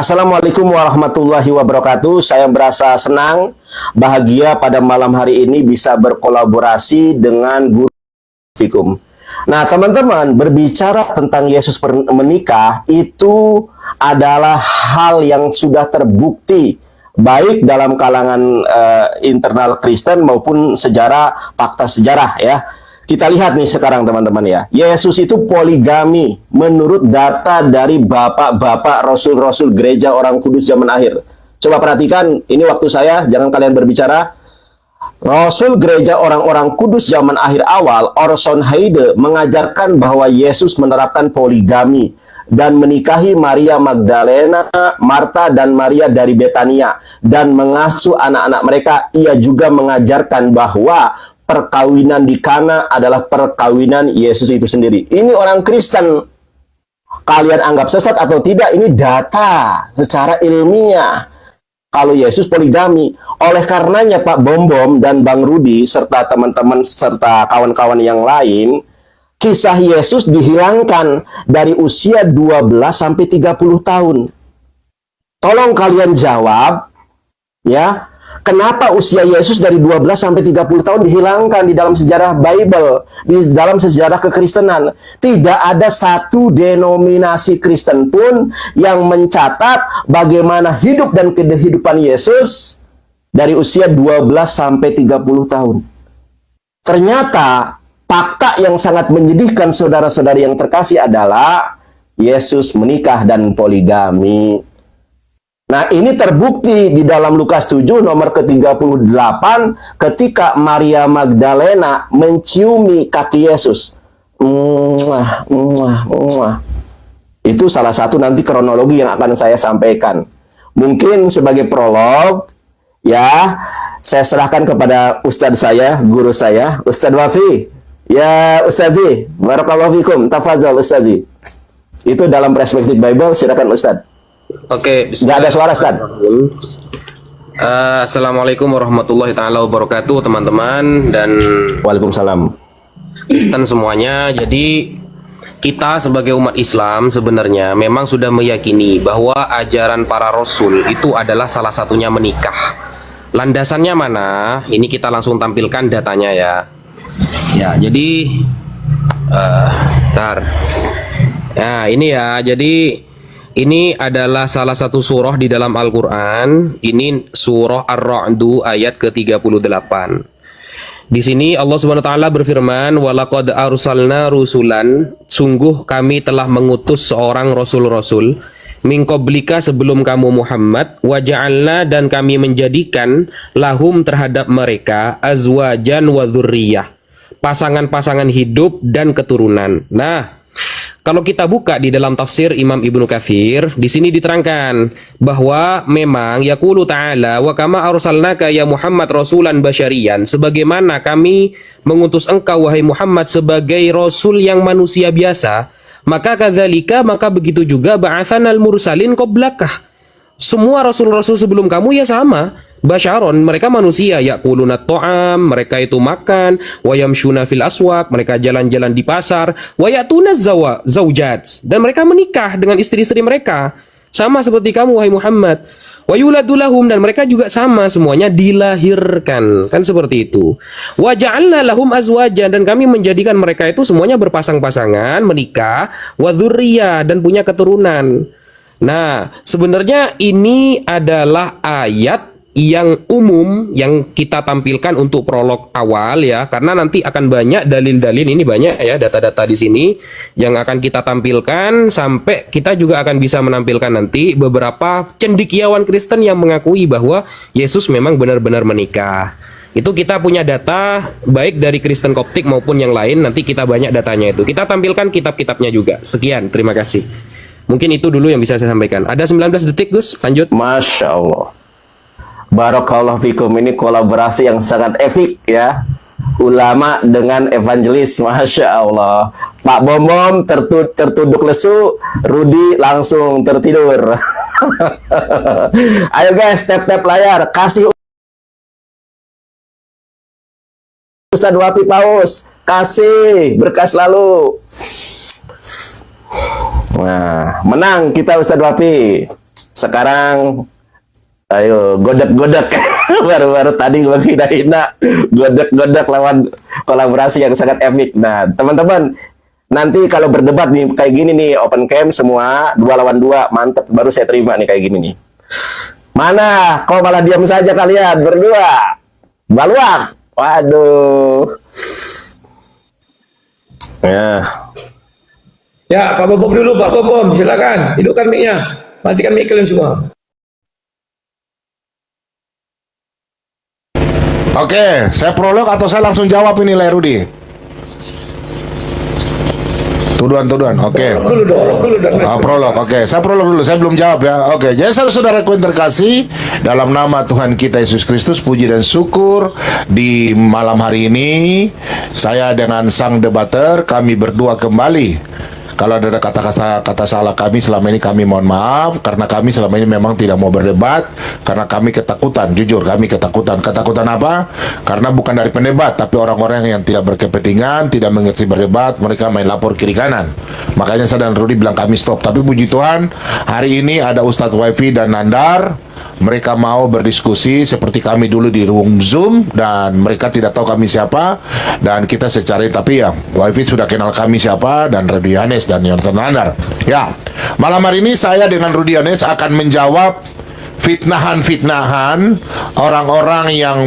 Assalamualaikum warahmatullahi wabarakatuh. Saya merasa senang, bahagia pada malam hari ini bisa berkolaborasi dengan Guru Fikum. Nah, teman-teman, berbicara tentang Yesus menikah itu adalah hal yang sudah terbukti baik dalam kalangan internal Kristen maupun sejarah, fakta sejarah ya. Kita lihat nih sekarang teman-teman ya. Yesus itu poligami menurut data dari bapak-bapak rasul-rasul gereja orang kudus zaman akhir. Coba perhatikan, ini waktu saya, jangan kalian berbicara. Rasul gereja orang-orang kudus zaman akhir awal, Orson Heide, mengajarkan bahwa Yesus menerapkan poligami dan menikahi Maria Magdalena, Marta, dan Maria dari Betania dan mengasuh anak-anak mereka. Ia juga mengajarkan bahwa perkawinan di Kana adalah perkawinan Yesus itu sendiri. Ini orang Kristen. Kalian anggap sesat atau tidak, ini data secara ilmiah. Kalau Yesus poligami. Oleh karenanya Pak Bom dan Bang Rudi, serta teman-teman, serta kawan-kawan yang lain, kisah Yesus dihilangkan dari usia 12 sampai 30 tahun. Tolong kalian jawab, ya. Kenapa usia Yesus dari 12 sampai 30 tahun dihilangkan di dalam sejarah Bible, di dalam sejarah kekristenan? Tidak ada satu denominasi Kristen pun yang mencatat bagaimana hidup dan kehidupan Yesus dari usia 12 sampai 30 tahun. Ternyata fakta yang sangat menyedihkan saudara-saudari yang terkasih adalah Yesus menikah dan poligami. Nah, ini terbukti di dalam Lukas 7 nomor ke-38 ketika Maria Magdalena menciumi kaki Yesus. Itu salah satu nanti kronologi yang akan saya sampaikan. Mungkin sebagai prolog, ya, saya serahkan kepada Ustadz saya, guru saya, Ustadz Wafi. Ya, Ustadzi, barakallahu fikum, tafadzal Ustadzi. Itu dalam perspektif Bible, silakan Ustadz. Oke, nggak ada suara, Ustaz. Assalamualaikum warahmatullahi taala wabarakatuh, teman-teman dan Waalaikumsalam. Kristen semuanya. Jadi kita sebagai umat Islam sebenarnya memang sudah meyakini bahwa ajaran para rasul itu adalah salah satunya menikah. Landasannya mana? Ini kita langsung tampilkan datanya ya. Ya, jadi Nah, ini ya. Jadi ini adalah salah satu surah di dalam Al-Quran. Ini surah Ar-Ra'du ayat ke-38. Di sini Allah Subhanahu wa taala berfirman, "Walaqad arsalna rusulan", sungguh kami telah mengutus seorang rasul-rasul min qablika, sebelum kamu Muhammad, wa ja'alna, dan kami menjadikan lahum, terhadap mereka, azwajan wa dzurriyyah, pasangan-pasangan hidup dan keturunan. Nah, kalau kita buka di dalam tafsir Imam Ibnu Katsir, di sini diterangkan bahwa memang yaqulu ta'ala wa kama arsalnaka ya Muhammad rasulan basyariyan, sebagaimana kami mengutus engkau wahai Muhammad sebagai rasul yang manusia biasa, maka kadzalika, maka begitu juga ba'atsanal mursalin qablakah, semua rasul-rasul sebelum kamu ya sama. Basyaron, mereka manusia, yakuluna ta'am, mereka itu makan, wayamshuna fil aswaq, mereka jalan-jalan di pasar, wayatuna zaujat, dan mereka menikah dengan istri-istri mereka, sama seperti kamu wahai Muhammad. Wayuladulahum, dan mereka juga sama, semuanya dilahirkan, kan seperti itu. Waja'alna lahum azwajan, dan kami menjadikan mereka itu semuanya berpasang-pasangan, menikah, wadhurriyyah, dan punya keturunan. Nah, sebenarnya ini adalah ayat yang umum yang kita tampilkan untuk prolog awal ya, karena nanti akan banyak dalil-dalil, ini banyak ya data-data di sini yang akan kita tampilkan, sampai kita juga akan bisa menampilkan nanti beberapa cendekiawan Kristen yang mengakui bahwa Yesus memang benar-benar menikah. Itu kita punya data baik dari Kristen Koptik maupun yang lain, nanti kita banyak datanya itu. Kita tampilkan kitab-kitabnya juga. Sekian, terima kasih. Mungkin itu dulu yang bisa saya sampaikan. Ada 19 detik, Gus, lanjut. Masya Allah. Barakallahu fikum, ini kolaborasi yang sangat epik ya. Ulama dengan evangelis, Masya Allah. Pak Bom tertunduk lesu, Rudi langsung tertidur. Ayo guys, tap-tap layar, kasih Ustadz Wafi Paus, kasih berkah selalu. Nah, menang kita Ustadz Wafi. Sekarang ayo godek-godek. Baru-baru tadi gue hina-hina godek-godek lawan kolaborasi yang sangat epik. Nah, teman-teman, nanti kalau berdebat nih kayak gini nih, open cam semua 2 lawan 2, mantep, baru saya terima nih kayak gini nih. Mana? Kok malah diam saja kalian berdua? Baluang. Waduh. Ya, Pak Bom dulu, Pak Bom, silakan. Hidupkan mic-nya. Matikan mic kalian semua. Oke, saya prolog atau saya langsung jawab ini, Rudi? Tuduhan. Oke. Prolog dulu dong. Prolog. Oke, saya prolog dulu. Saya belum jawab ya. Oke, jadi saudara-saudaraku yang terkasih, dalam nama Tuhan kita Yesus Kristus, puji dan syukur di malam hari ini, saya dengan sang debater, kami berdua kembali. Kalau ada kata salah kami selama ini, kami mohon maaf, karena kami selama ini memang tidak mau berdebat, karena kami ketakutan. Jujur, kami ketakutan. Ketakutan apa? Karena bukan dari pendebat, tapi orang-orang yang tidak berkepentingan, tidak mengerti berdebat, mereka main lapor kiri kanan. Makanya saya dan Rudi bilang kami stop. Tapi puji Tuhan, hari ini ada Ustadz Wifi dan Nandar. Mereka mau berdiskusi seperti kami dulu di room Zoom, dan mereka tidak tahu kami siapa, dan kita secara, tapi ya Wifi sudah kenal kami siapa, dan Rudi Yanes dan Yonatan Nandar. Ya, malam hari ini saya dengan Rudi Yanes akan menjawab fitnahan orang-orang yang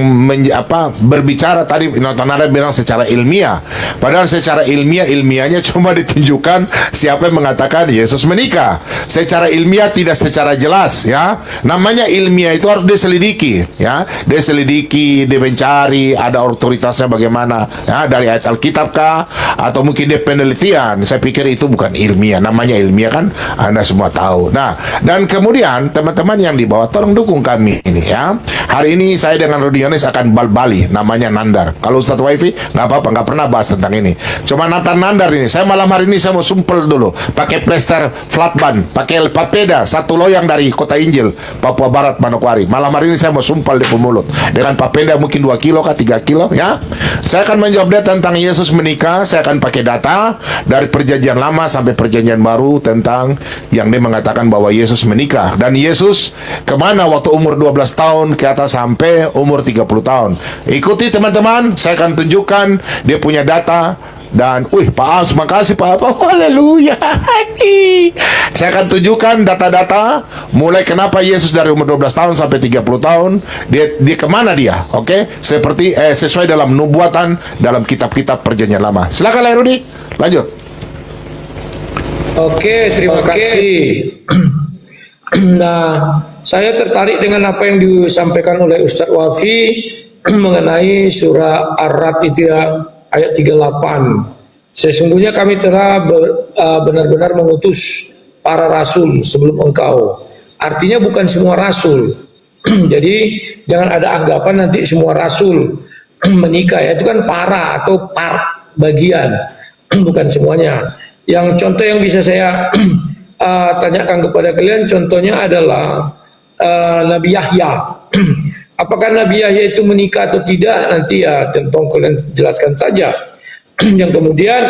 berbicara tadi. Nanda bilang secara ilmiah, padahal secara ilmiahnya cuma ditunjukkan siapa yang mengatakan Yesus menikah. Secara ilmiah tidak secara jelas, ya. Namanya ilmiah itu harus diselidiki, ya. Diselidiki, mencari ada otoritasnya bagaimana, ya, dari ayat Alkitab kah, atau mungkin dia penelitian. Saya pikir itu bukan ilmiah. Namanya ilmiah kan Anda semua tahu. Nah, dan kemudian teman-teman yang di bawah, tolong dukung kami ini, ya. Hari ini saya dengan Rudi Yones akan bal-bali, namanya Nandar. Kalau Ustadz Wifi nggak apa-apa, nggak pernah bahas tentang ini. Cuma Nathan Nandar ini, saya malam hari ini saya mau sumpel dulu, pakai plester flat ban, pakai papeda satu loyang dari Kota Injil, Papua Barat, Manokwari. Malam hari ini saya mau sumpel di pemulut dengan papeda mungkin 2 kilo kah 3 kilo, ya. Saya akan menjawab dia tentang Yesus menikah. Saya akan pakai data dari perjanjian lama sampai perjanjian baru tentang yang dia mengatakan bahwa Yesus menikah. Dan Yesus kemana waktu umur 12 tahun ke atas sampai umur 30 tahun. Ikuti teman-teman, saya akan tunjukkan dia punya data. Dan, Pak Als, makasih Pak. Haleluya. Saya akan tunjukkan data-data mulai kenapa Yesus dari umur 12 tahun sampai 30 tahun. Dia kemana dia, oke? Seperti sesuai dalam nubuatan dalam kitab-kitab perjanjian lama. Silakan Rudi, lanjut. Oke, terima kasih. Nah, saya tertarik dengan apa yang disampaikan oleh Ustadz Wafi mengenai surah Ar-Ra'd itu, ya, ayat 38. Sesungguhnya kami telah benar-benar mengutus para rasul sebelum engkau. Artinya bukan semua rasul. Jadi jangan ada anggapan nanti semua rasul menikah, ya. Itu kan para atau bagian, bukan semuanya. Yang contoh yang bisa saya tanyakan kepada kalian, contohnya adalah Nabi Yahya. Apakah Nabi Yahya itu menikah atau tidak? Nanti ya tentu kalian jelaskan saja. Yang kemudian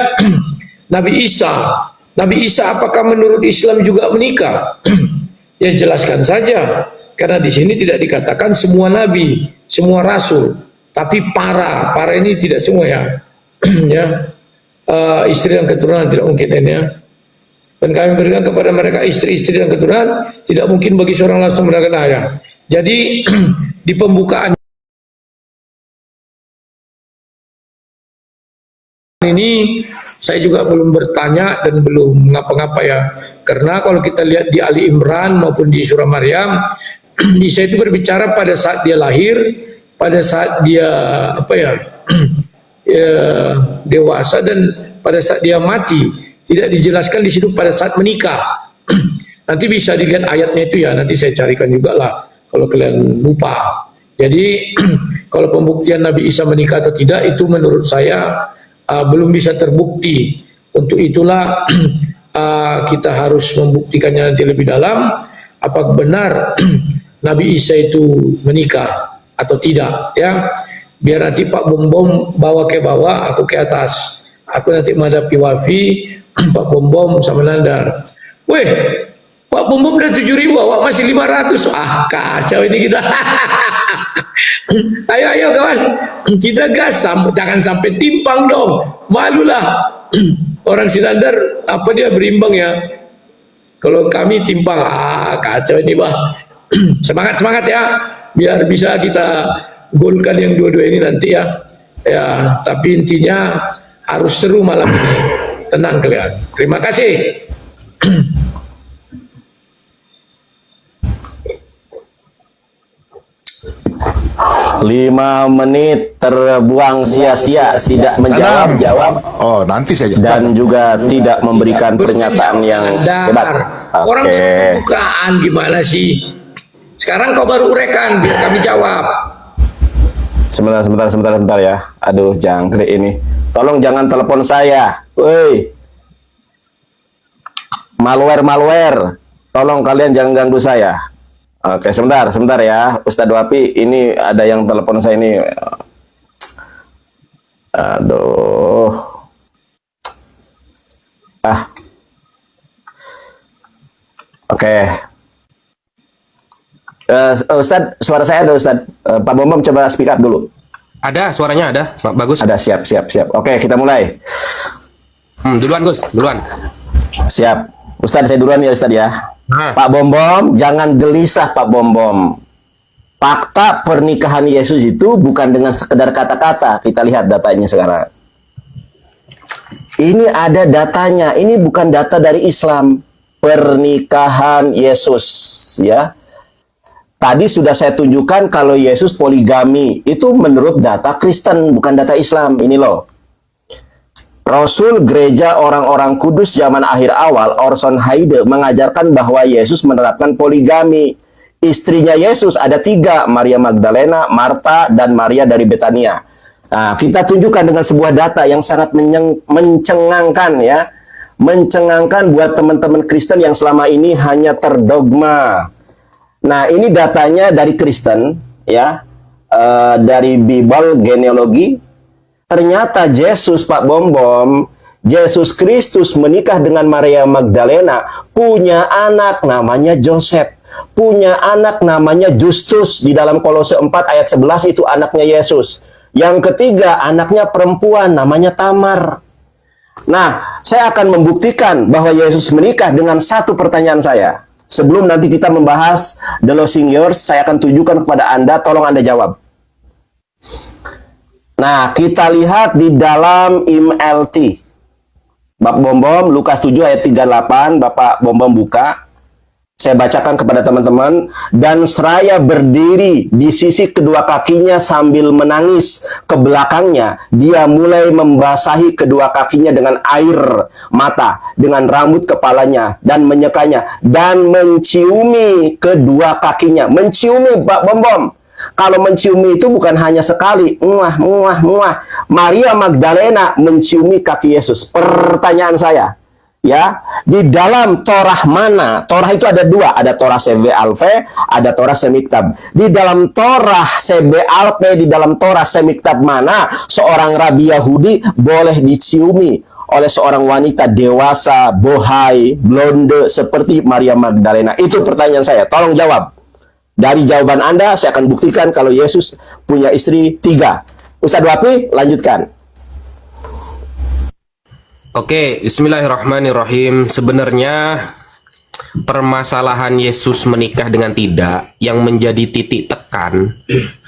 Nabi Isa apakah menurut Islam juga menikah? Ya jelaskan saja, karena di sini tidak dikatakan semua nabi, semua rasul, tapi para ini tidak semua, ya. Ya, istri dan keturunan tidak mungkin, ya. Dan kami berikan kepada mereka istri-istri dan keturunan, tidak mungkin bagi seorang langsung mendapatkan ayah. Jadi di pembukaan ini saya juga belum bertanya dan belum ngapa-ngapa, ya. Karena kalau kita lihat di Ali Imran maupun di surah Maryam, Isa itu berbicara pada saat dia lahir, pada saat dia dewasa, dan pada saat dia mati. Tidak dijelaskan di situ pada saat menikah. Nanti bisa dilihat ayatnya itu, ya. Nanti saya carikan juga lah kalau kalian lupa. Jadi kalau pembuktian Nabi Isa menikah atau tidak itu menurut saya belum bisa terbukti. Untuk itulah kita harus membuktikannya nanti lebih dalam, apakah benar Nabi Isa itu menikah atau tidak, ya. Biar nanti Pak Bom bawa ke bawah, aku ke atas. Aku nanti menghadapi Wafi, Pak Bom sama Nandar. Pak Bom udah 7.000, awak masih 500. Ah, kacau ini kita. Ayo kawan, kita gas, jangan sampai timpang dong. Malulah. Orang Sinandar apa dia berimbang ya. Kalau kami timpang, kacau ini bah. Semangat ya, biar bisa kita golkan yang dua-dua ini nanti ya. Ya, tapi intinya harus seru malam ini. Tenang kalian. Terima kasih. 5 menit terbuang sia-sia, tidak menjawab Oh, nanti saja. dan juga tidak memberikan pernyataan yang hebat. Orang Oke. pembukaan gimana sih? Sekarang kau baru urekan biar kami jawab. Sebentar ya. Aduh, jangkrik ini. Tolong jangan telepon saya. Woi. Malware. Tolong kalian jangan ganggu saya. Oke, sebentar ya. Ustadz Wapi, ini ada yang telepon saya ini. Aduh. Oke. Ustadz, suara saya ada Ustadz. Pak Bom coba speak up dulu. Ada suaranya ada, bagus. Ada, siap. Oke, kita mulai. Duluan Gus, duluan. Siap. Ustadz, saya duluan ya Ustadz ya. Pak Bom, jangan gelisah Pak Bom. Fakta pernikahan Yesus itu bukan dengan sekedar kata-kata. Kita lihat datanya sekarang. Ini ada datanya. Ini bukan data dari Islam. Pernikahan Yesus, ya. Tadi sudah saya tunjukkan kalau Yesus poligami. Itu menurut data Kristen, bukan data Islam. Ini loh. Rasul Gereja Orang-orang Kudus zaman akhir awal, Orson Hyde, mengajarkan bahwa Yesus menerapkan poligami. Istrinya Yesus ada 3, Maria Magdalena, Marta, dan Maria dari Betania. Nah, kita tunjukkan dengan sebuah data yang sangat mencengangkan ya. Mencengangkan buat teman-teman Kristen yang selama ini hanya terdogma. Nah, ini datanya dari Kristen ya. Dari Bible genealogi. Ternyata Yesus, Pak Bom, Yesus Kristus menikah dengan Maria Magdalena, punya anak namanya Joseph, punya anak namanya Justus. Di dalam Kolose 4 ayat 11 itu anaknya Yesus. Yang ketiga, anaknya perempuan namanya Tamar. Nah, saya akan membuktikan bahwa Yesus menikah dengan satu pertanyaan saya. Sebelum nanti kita membahas The Losing Years, saya akan tunjukkan kepada Anda, tolong Anda jawab. Nah, kita lihat di dalam IMLT. Bapak Bom, Lukas 7 ayat 38, Bapak Bom buka. Saya bacakan kepada teman-teman. Dan seraya berdiri di sisi kedua kakinya sambil menangis ke belakangnya, dia mulai membasahi kedua kakinya dengan air mata, dengan rambut kepalanya, dan menyekanya, dan menciumi kedua kakinya. Menciumi, Pak Bom. Kalau menciumi itu bukan hanya sekali, muah. Maria Magdalena menciumi kaki Yesus. Pertanyaan saya, ya, di dalam Torah mana? Torah itu ada 2, ada Torah Sebe Alfe, ada Torah Semiktab. Di dalam Torah Sebe Alfe, di dalam Torah Semiktab mana seorang rabi Yahudi boleh diciumi oleh seorang wanita dewasa, bohai, blonde seperti Maria Magdalena? Itu pertanyaan saya. Tolong jawab. Dari jawaban Anda, saya akan buktikan kalau Yesus punya istri 3. Ustadz Wapi, lanjutkan. Oke, bismillahirrahmanirrahim. Sebenarnya permasalahan Yesus menikah dengan tidak yang menjadi titik tekan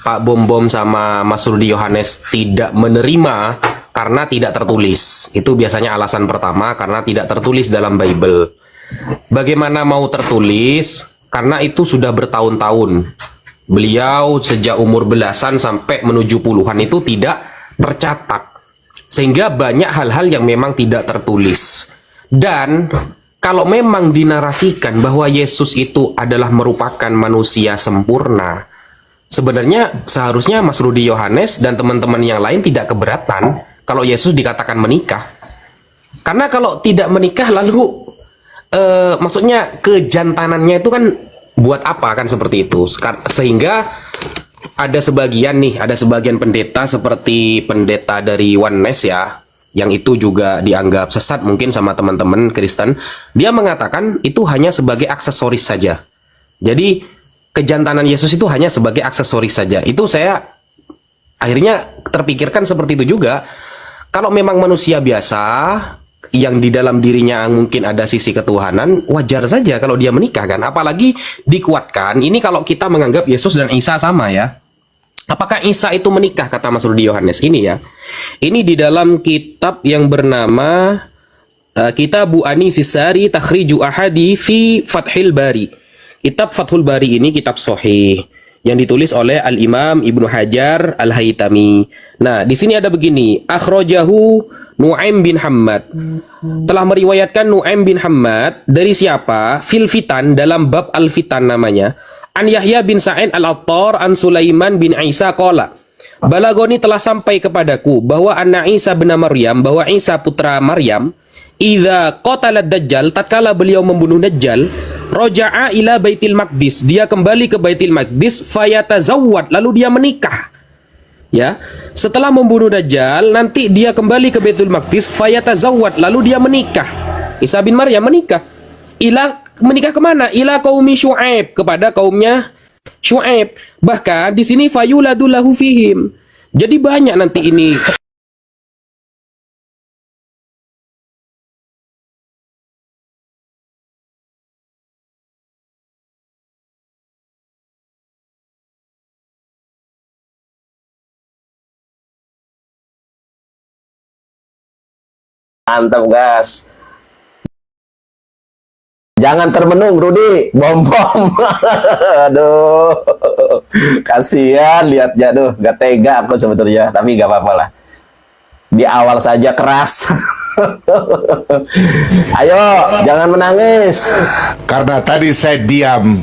Pak Bom sama Mas Rudi Yohanes tidak menerima karena tidak tertulis. Itu biasanya alasan pertama, karena tidak tertulis dalam Bible. Bagaimana mau tertulis? Karena itu sudah bertahun-tahun. Beliau sejak umur belasan sampai menuju puluhan itu tidak tercatat. Sehingga banyak hal-hal yang memang tidak tertulis. Dan kalau memang dinarasikan bahwa Yesus itu adalah merupakan manusia sempurna, sebenarnya seharusnya Mas Rudi Yohanes dan teman-teman yang lain tidak keberatan kalau Yesus dikatakan menikah. Karena kalau tidak menikah lalu maksudnya kejantanannya itu kan buat apa kan seperti itu. Sehingga ada sebagian pendeta seperti pendeta dari Oneness ya, yang itu juga dianggap sesat mungkin sama teman-teman Kristen, dia mengatakan itu hanya sebagai aksesoris saja. Jadi kejantanan Yesus itu hanya sebagai aksesoris saja. Itu saya akhirnya terpikirkan seperti itu juga. Kalau memang manusia biasa yang di dalam dirinya mungkin ada sisi ketuhanan, wajar saja kalau dia menikah kan. Apalagi dikuatkan, ini kalau kita menganggap Yesus dan Isa sama ya. Apakah Isa itu menikah, kata Mas Rudi Yohanes? Ini ya. Ini di dalam kitab yang bernama Kitabu Anisisari Takhriju Ahadi fi Fathil Bari. Kitab Fathul Bari ini kitab sahih yang ditulis oleh Al-Imam Ibnu Hajar Al-Haytami. Nah, di sini ada begini, akhrajahu Nu'aim bin Hammad. Telah meriwayatkan Nu'aim bin Hammad dari siapa? Fil Fitan, dalam bab Al-Fitan namanya. An Yahya bin Sa'id Al-Attar an Sulaiman bin Isa qala. Balagoni telah sampai kepadaku bahwa anna Isa bin Maryam, bahwa Isa putra Maryam, idza qatala Dajjal, tatkala beliau membunuh Dajjal, roja'a ila Baitil Maqdis, dia kembali ke Baitil Maqdis, fayatazawwad, lalu dia menikah. Ya, setelah membunuh Dajjal, nanti dia kembali ke Baitul Maqdis, fayatazawwad, lalu dia menikah. Isa bin Maryam menikah. Menikah kemana? Ila qaumi Syu'aib, kepada kaumnya Syu'aib. Bahkan di sini fayuladu lahu fihim. Jadi banyak nanti ini Mantap, gas. Jangan termenung, Rudi. Bom-bom. Aduh. Kasihan lihatnya. Aduh, gak tega aku sebetulnya. Tapi gak apa-apa lah. Di awal saja keras. Ayo, jangan menangis. Karena tadi saya diam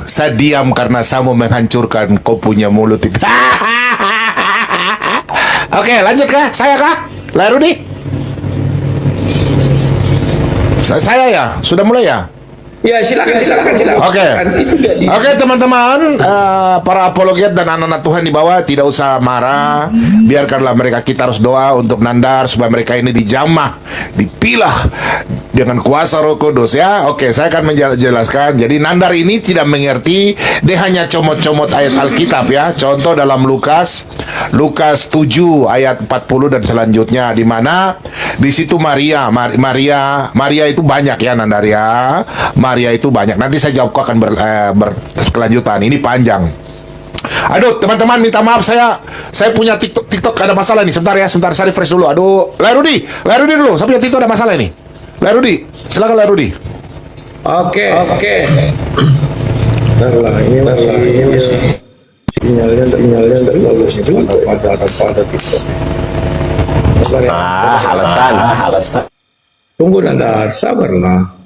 karena saya mau menghancurkan kau punya mulut itu. Oke, lanjut kah? Saya kah? Lalu nih. Saya ya, sudah mulai ya. Ya silakan. Oke. Oke teman-teman, para apologet dan anak-anak Tuhan di bawah tidak usah marah. Biarkanlah mereka, kita harus doa untuk Nandar supaya mereka ini dijamah, dipilah dengan kuasa Roh Kudus ya. Oke, saya akan menjelaskan. Jadi Nandar ini tidak mengerti, dia hanya comot-comot ayat Alkitab ya. Contoh dalam Lukas 7 ayat 40 dan selanjutnya, di mana di situ Maria itu banyak ya Nandar ya. Maria itu banyak. Nanti saya jawab akan berkelanjutan. Ini panjang. Aduh, teman-teman minta maaf, saya punya TikTok ada masalah nih. Sebentar ya, sebentar saya refresh dulu. Aduh, Larudi dulu. Saya punya TikTok ada masalah ini. Larudi, silakan Larudi. Oke. Ini masih sinyalnya tidak bagus juga pada TikTok. Alasan. Tunggu Nandar, sabarlah.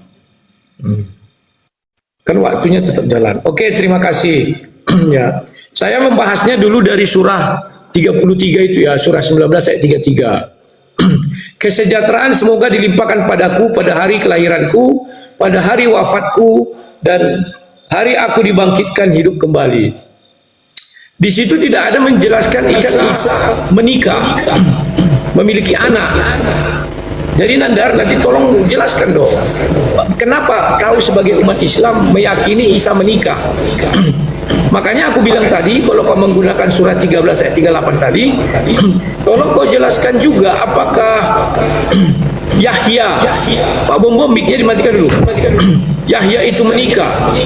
Kan waktunya tetap jalan. Oke, terima kasih. Ya, saya membahasnya dulu dari surah 33 itu ya, surah 19 ayat 33. Kesejahteraan semoga dilimpahkan padaku pada hari kelahiranku, pada hari wafatku, dan hari aku dibangkitkan hidup kembali. Di situ tidak ada menjelaskan Isa menikah, memiliki anak. Jadi Nandar, nanti tolong jelaskan dong. Kenapa kau sebagai umat Islam meyakini Isa menikah? Makanya aku bilang tadi, kalau kau menggunakan surat 13 ayat 38 tadi, tolong kau jelaskan juga apakah Yahya, Pak Bom mic-nya dimatikan dulu. Yahya itu menikah.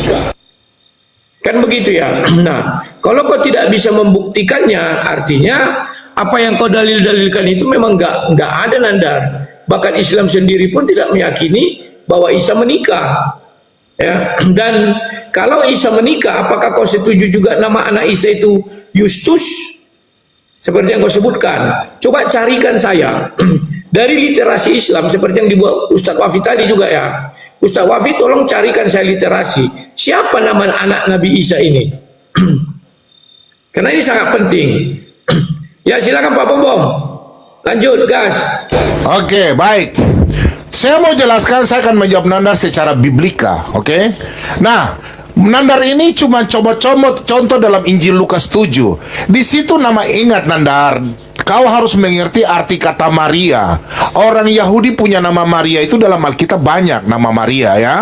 Kan begitu ya. Nah, kalau kau tidak bisa membuktikannya, artinya apa yang kau dalil-dalilkan itu memang nggak ada Nandar. Bahkan Islam sendiri pun tidak meyakini bahwa Isa menikah. Ya. Dan kalau Isa menikah, apakah kau setuju juga nama anak Isa itu Yustus? Seperti yang kau sebutkan. Coba carikan saya dari literasi Islam seperti yang dibuat Ustadz Wafi tadi juga ya. Ustadz Wafi tolong carikan saya literasi. Siapa nama anak Nabi Isa ini? Karena ini sangat penting. Ya silakan Pak Bom. Lanjut, gas. Oke, baik. Saya mau jelaskan, saya akan menjawab Nandar secara biblika, oke? Nah, Nandar ini cuma coba contoh dalam Injil Lukas 7. Di situ nama, ingat Nandar, kau harus mengerti arti kata Maria. Orang Yahudi punya nama Maria itu dalam Alkitab banyak nama Maria ya.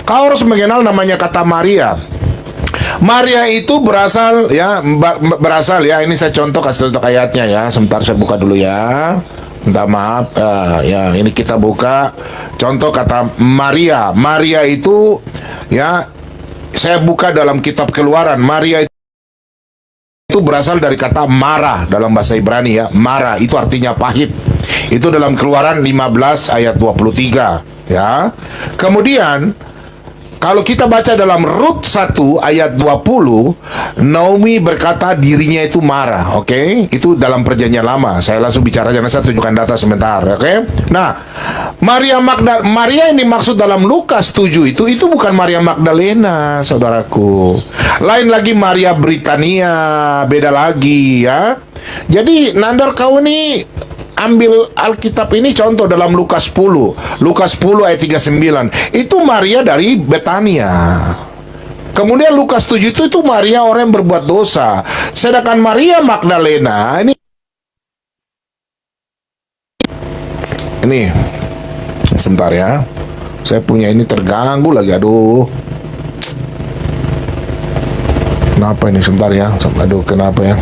Kau harus mengenal namanya kata Maria. Maria itu berasal ya, berasal ya. Ini saya kasih contoh ayatnya ya. Sebentar saya buka dulu ya. Minta maaf ya, ini kita buka contoh kata Maria. Maria itu ya, saya buka dalam kitab Keluaran. Maria itu berasal dari kata marah dalam bahasa Ibrani ya. Marah itu artinya pahit. Itu dalam Keluaran 15 ayat 23 ya. Kemudian kalau kita baca dalam Rut 1 ayat 20, Naomi berkata dirinya itu marah, oke? Itu dalam perjanjian lama. Saya langsung bicara, jangan saya tunjukkan data sebentar, oke? Nah, Maria yang dimaksud dalam Lukas 7 itu bukan Maria Magdalena, saudaraku. Lain lagi Maria Britania, beda lagi ya. Jadi, Nandar kau ini ambil Alkitab ini contoh dalam Lukas 10 ayat 39, itu Maria dari Betania. Kemudian Lukas 7 itu Maria orang yang berbuat dosa. Sedangkan Maria Magdalena ini sebentar ya, saya punya ini terganggu lagi, aduh, kenapa ini, sebentar ya, aduh, kenapa ya.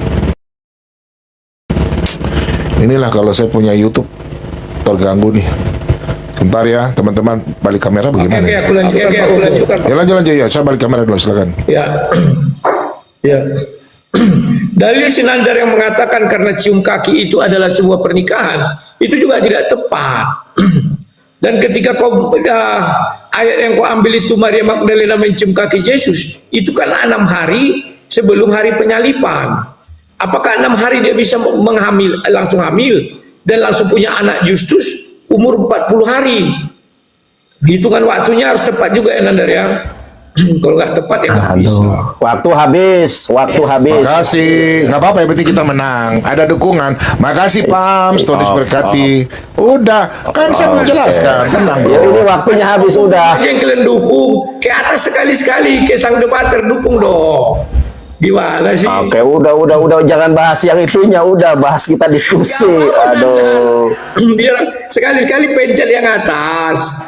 Inilah kalau saya punya YouTube terganggu nih. Sebentar ya, teman-teman, balik kamera bagaimana? Oke, aku lanjutkan. Ya, lanjut ya. Saya balik kamera dulu, silakan. Ya, ya. Dalil Sinandar yang mengatakan karena cium kaki itu adalah sebuah pernikahan, itu juga tidak tepat. Dan ketika ayat yang kau ambil itu Maria Magdalena mencium kaki Yesus, itu kan 6 hari sebelum hari penyalipan. Apakah 6 hari dia bisa langsung hamil dan langsung punya anak Justus umur 40 hari? Hitungan waktunya harus tepat juga ya Nandar ya. Kalau nggak tepat ya nggak bisa. Waktu habis. Makasih, nggak apa-apa, yang penting kita menang. Ada dukungan. Makasih Pams, Tuhan Yesus berkati. Udah, kan saya menjelaskan. Senang Ya, ini waktunya habis udah. Yang kalian dukung ke atas sekali-sekali, ke sang debater dukung dong. Gimana sih? Oke, udah, jangan bahas yang itunya, udah bahas kita diskusi. Aduh. Biar sekali-sekali pencet yang atas.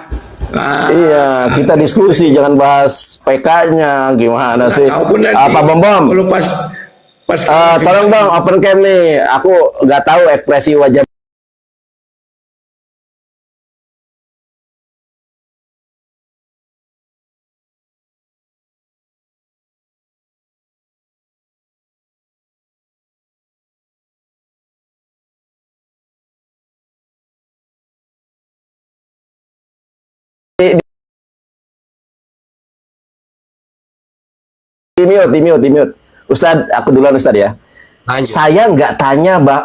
Nah, Iya, kita diskusi, jangan bahas PK-nya. Gimana sih? kau pun nanti, Apa Bom? kalau pas Tolong dong open cam nih. Aku nggak tahu ekspresi wajah. Di mute. Ustadz, aku duluan Ustadz ya. Lanjut.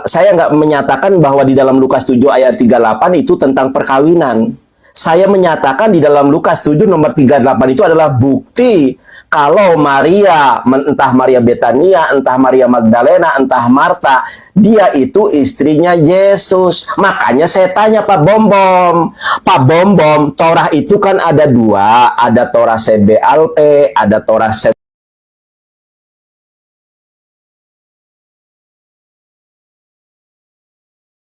Saya nggak menyatakan bahwa di dalam Lukas 7 ayat 38 itu tentang perkawinan. Saya menyatakan di dalam Lukas 7 nomor 38 itu adalah bukti kalau Maria, entah Maria Betania, entah Maria Magdalena, entah Marta, dia itu istrinya Yesus. Makanya saya tanya Pak Bom, Torah itu kan ada 2, ada Torah CBLP, ada Torah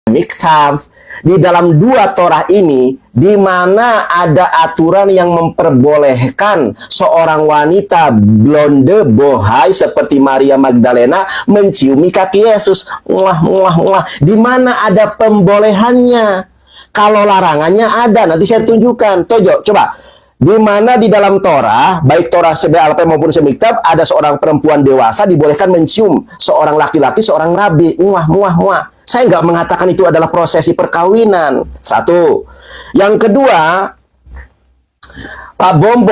Miktav. Di dalam 2 Torah ini, di mana ada aturan yang memperbolehkan seorang wanita blonde bohai seperti Maria Magdalena menciumi kaki Yesus. Di mana ada pembolehannya? Kalau larangannya ada, nanti saya tunjukkan. Tojo, coba. Di mana di dalam Torah, baik Torah CBLP maupun Semiktab, ada seorang perempuan dewasa dibolehkan mencium seorang laki-laki, seorang rabi. Saya nggak mengatakan itu adalah prosesi perkawinan. 1. Yang kedua, Pak Bom,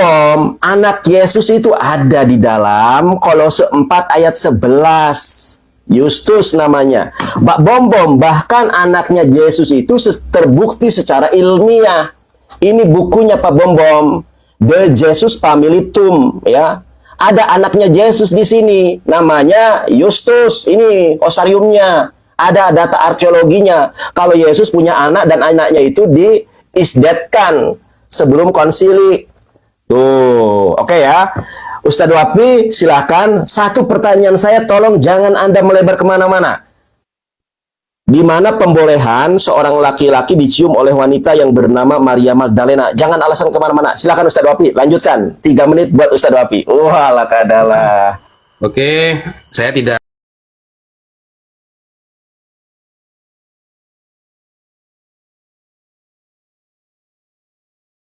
anak Yesus itu ada di dalam Kolose 4 ayat 11. Justus namanya. Pak Bom, bahkan anaknya Yesus itu terbukti secara ilmiah. Ini bukunya Pak Bom, The Jesus Familitum, ya. Ada anaknya Yesus di sini, namanya Justus. Ini osariumnya. Ada data arkeologinya. Kalau Yesus punya anak dan anaknya itu diisdatkan sebelum konsili. Tuh, oke ya. Ustadz Wafi, silahkan. Satu pertanyaan saya, tolong jangan Anda melebar kemana-mana. Di mana pembolehan seorang laki-laki dicium oleh wanita yang bernama Maria Magdalena? Jangan alasan kemana-mana. Silakan Ustadz Wafi, lanjutkan. 3 menit buat Ustadz Wafi. Wah, lakadalah. Oke, saya tidak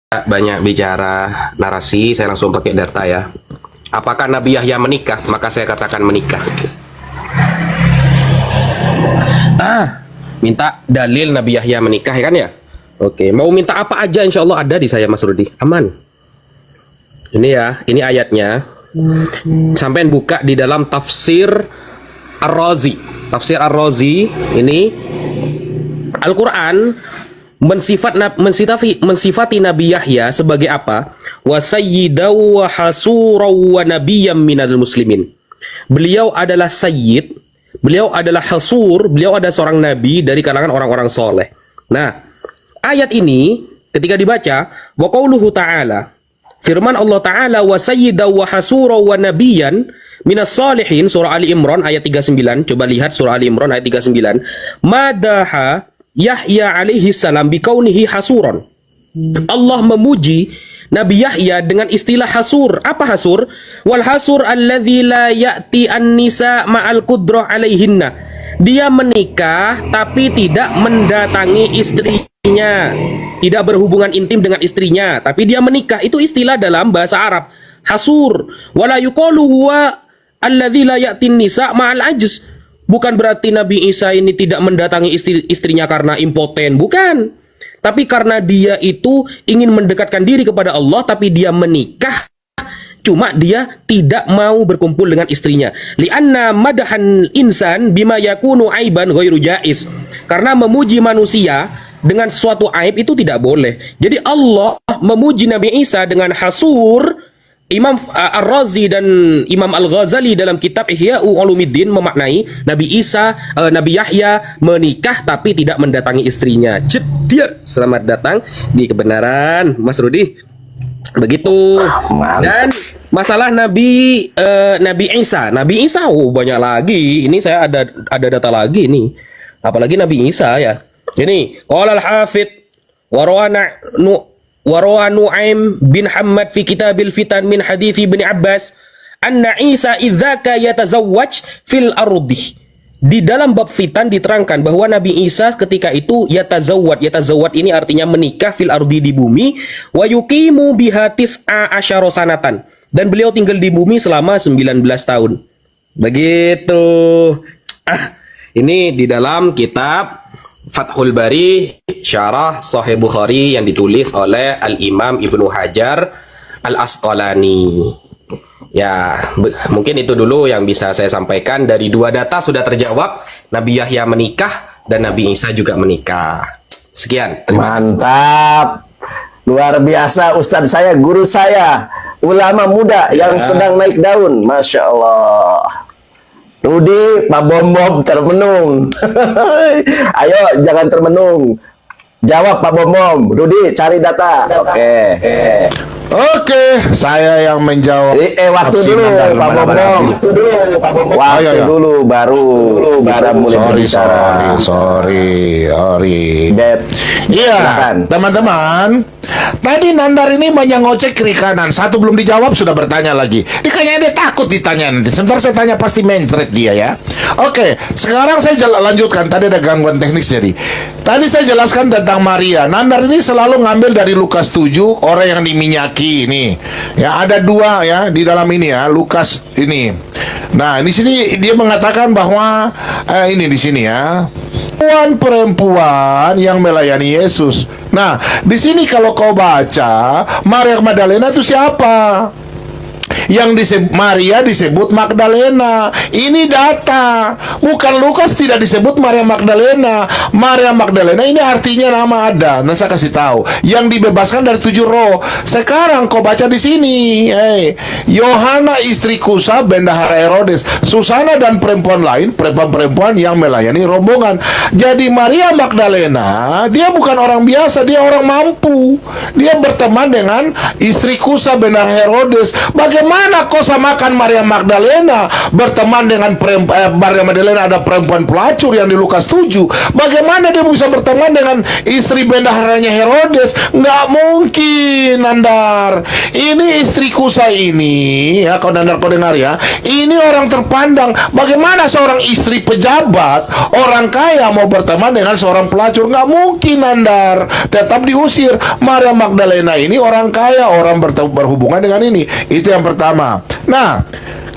banyak bicara narasi, saya langsung pakai data ya. Apakah Nabi Yahya menikah? Maka saya katakan menikah. Minta dalil Nabi Yahya menikah ya kan ya? Oke, mau minta apa aja insya Allah ada di saya Mas Rudi. Aman. Ini ya, ini ayatnya. Sampai buka di dalam tafsir Ar-Razi. Tafsir Ar-Razi ini Al-Quran mensifati Nabi Yahya sebagai apa? Wa sayyidaw wa hasuraw wa nabiyyam minal muslimin. Beliau adalah sayyid, beliau adalah hasur, beliau adalah seorang nabi dari kalangan orang-orang soleh. Nah, ayat ini ketika dibaca, wa qauluhu ta'ala, firman Allah Ta'ala, wa sayyidaw wa hasuraw wa nabiyyan minas salihin, surah Ali Imran ayat 39. Coba lihat surah Ali Imran ayat 39. Madaha Yahya alaihi salam bikaunihi hasuron. Allah memuji Nabi Yahya dengan istilah hasur. Apa hasur? Wal hasur alladzi la ya'ti an-nisa ma'al qudrah alaihinna. Dia menikah tapi tidak mendatangi istrinya, tidak berhubungan intim dengan istrinya, tapi dia menikah. Itu istilah dalam bahasa Arab, hasur. Wala yuqalu huwa alladzi la ya'ti an-nisa ma'al ajz. Bukan berarti Nabi Isa ini tidak mendatangi istrinya karena impoten, bukan. Tapi karena dia itu ingin mendekatkan diri kepada Allah, tapi dia menikah, cuma dia tidak mau berkumpul dengan istrinya. Li'anna madahan insan bima yakunu aiban ghairu jais. Karena memuji manusia dengan suatu aib itu tidak boleh. Jadi Allah memuji Nabi Isa dengan hasur. Imam Ar-Razi dan Imam Al-Ghazali dalam kitab Ihya Ulumuddin memaknai Nabi Isa, Nabi Yahya menikah tapi tidak mendatangi istrinya. Cedir. Selamat datang di kebenaran, Mas Rudi. Begitu. Dan masalah Nabi Isa, oh banyak lagi. Ini saya ada data lagi nih. Apalagi Nabi Isa ya. Ini qala al-Hafidz Warawa Nu'aim bin Hammad fi kitabil fitan min hadithi bin Abbas anna Isa idzaka yatazawwaj fil ardi. Di dalam bab fitan diterangkan bahwa Nabi Isa ketika itu yatazawwad ini artinya menikah fil ardi di bumi, wa yuqimu biha tis'a asyara sanatan, dan beliau tinggal di bumi selama 19 tahun. Begitu. Ini di dalam kitab Fathul Bari Syarah Sahih Bukhari yang ditulis oleh Al-Imam Ibnu Hajar Al-Asqalani. Ya, mungkin itu dulu yang bisa saya sampaikan. Dari 2 data sudah terjawab, Nabi Yahya menikah dan Nabi Isa juga menikah. Sekian. Mantap. Luar biasa Ustadz saya, guru saya, ulama muda yang sedang naik daun. Masya Allah. Rudi, Pak Bom termenung. Ayo, jangan termenung. Jawab Pak Bom. Rudi, cari data. Oke, saya yang menjawab. Waktu dulu Pak Bom. Waktu dulu baru bisa mulai berbicara. Sorry. Iya, Silakan. teman-teman. Tadi Nandar ini banyak ngocek kiri kanan. Satu belum dijawab sudah bertanya lagi. Ini kayaknya dia takut ditanya nanti. Sebentar saya tanya pasti mencret dia ya. Oke, sekarang saya lanjutkan. Tadi ada gangguan teknis jadi. Tadi saya jelaskan tentang Maria. Nandar ini selalu ngambil dari Lukas 7, orang yang diminyaki ini. Ya, ada 2 ya di dalam ini ya, Lukas ini. Nah, di sini dia mengatakan bahwa ini di sini ya. Perempuan yang melayani Yesus. Nah, di sini kalau kau baca, Maria Magdalena itu siapa? Yang disebut Maria disebut Magdalena. Ini data. Bukan Lukas tidak disebut Maria Magdalena. Maria Magdalena ini artinya nama ada. Nah, saya kasih tahu. Yang dibebaskan dari 7 roh. Sekarang kau baca di sini. Yohana istri Kusa bendahara Herodes, Susana dan perempuan lain, perempuan-perempuan yang melayani rombongan. Jadi Maria Magdalena, dia bukan orang biasa, dia orang mampu. Dia berteman dengan istri Kusa bendahara Herodes. Bagaimana bagaimana kau samakan Maria Magdalena berteman dengan Maria Magdalena ada perempuan pelacur yang di Lukas 7. Bagaimana dia bisa berteman dengan istri bendaharanya Herodes? Nggak mungkin, Nandar. Ini istriku saya ini, ya, kau Nandar, kau dengar ya. Ini orang terpandang. Bagaimana seorang istri pejabat, orang kaya mau berteman dengan seorang pelacur? Nggak mungkin, Nandar. Tetap diusir. Maria Magdalena ini orang kaya, orang berhubungan dengan ini. Itu yang pertama. Nah,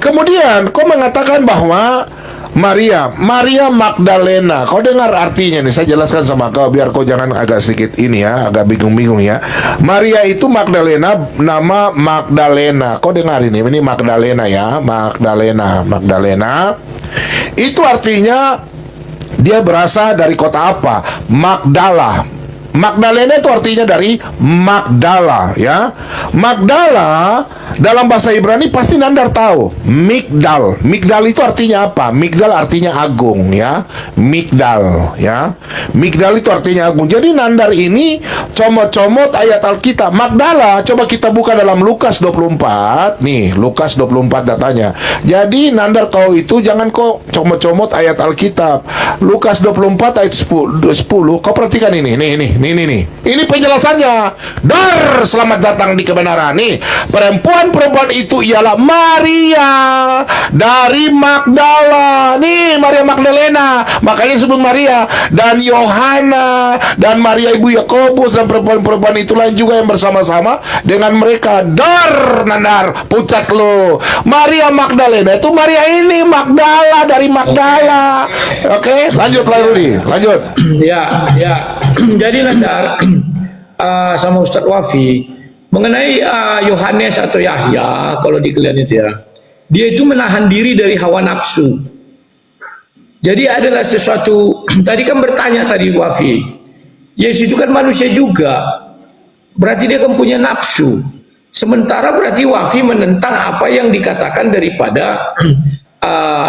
kemudian kau mengatakan bahwa Maria Magdalena, kau dengar artinya nih, saya jelaskan sama kau biar kau jangan agak sedikit ini ya, agak bingung-bingung ya. Maria itu Magdalena, nama Magdalena. Kau dengar ini Magdalena ya, Magdalena. Itu artinya dia berasal dari kota apa? Magdala. Magdalena itu artinya dari Magdala, ya. Magdala dalam bahasa Ibrani pasti Nandar tahu. Migdal. Migdal itu artinya apa? Migdal artinya agung, ya. Migdal, ya. Migdal itu artinya agung. Jadi Nandar ini comot-comot ayat Alkitab. Magdala, coba kita buka dalam Lukas 24. Nih, Lukas 24 datanya. Jadi Nandar kau itu jangan kau comot-comot ayat Alkitab. Lukas 24 ayat 10. Kau perhatikan ini. Nih. Ini penjelasannya. Dar, selamat datang di kebenaran. Nih, perempuan itu ialah Maria dari Magdala. Nih, Maria Magdalena. Makanya sebelum Maria dan Yohana dan Maria ibu Yakobus dan perempuan itu lain juga yang bersama-sama dengan mereka. Dar, Nandar, pucat lo. Maria Magdalena itu Maria ini Magdala dari Magdala. Oke, lanjut Rudi. Lanjut. Ya. Jadi Nandar, sama Ustadz Wafi mengenai Yohanes atau Yahya, kalau di kalian itu ya, dia itu menahan diri dari hawa nafsu. Jadi adalah sesuatu. Tadi kan bertanya tadi Wafi, Yesus itu kan manusia juga, berarti dia kan punya nafsu. Sementara berarti Wafi menentang apa yang dikatakan daripada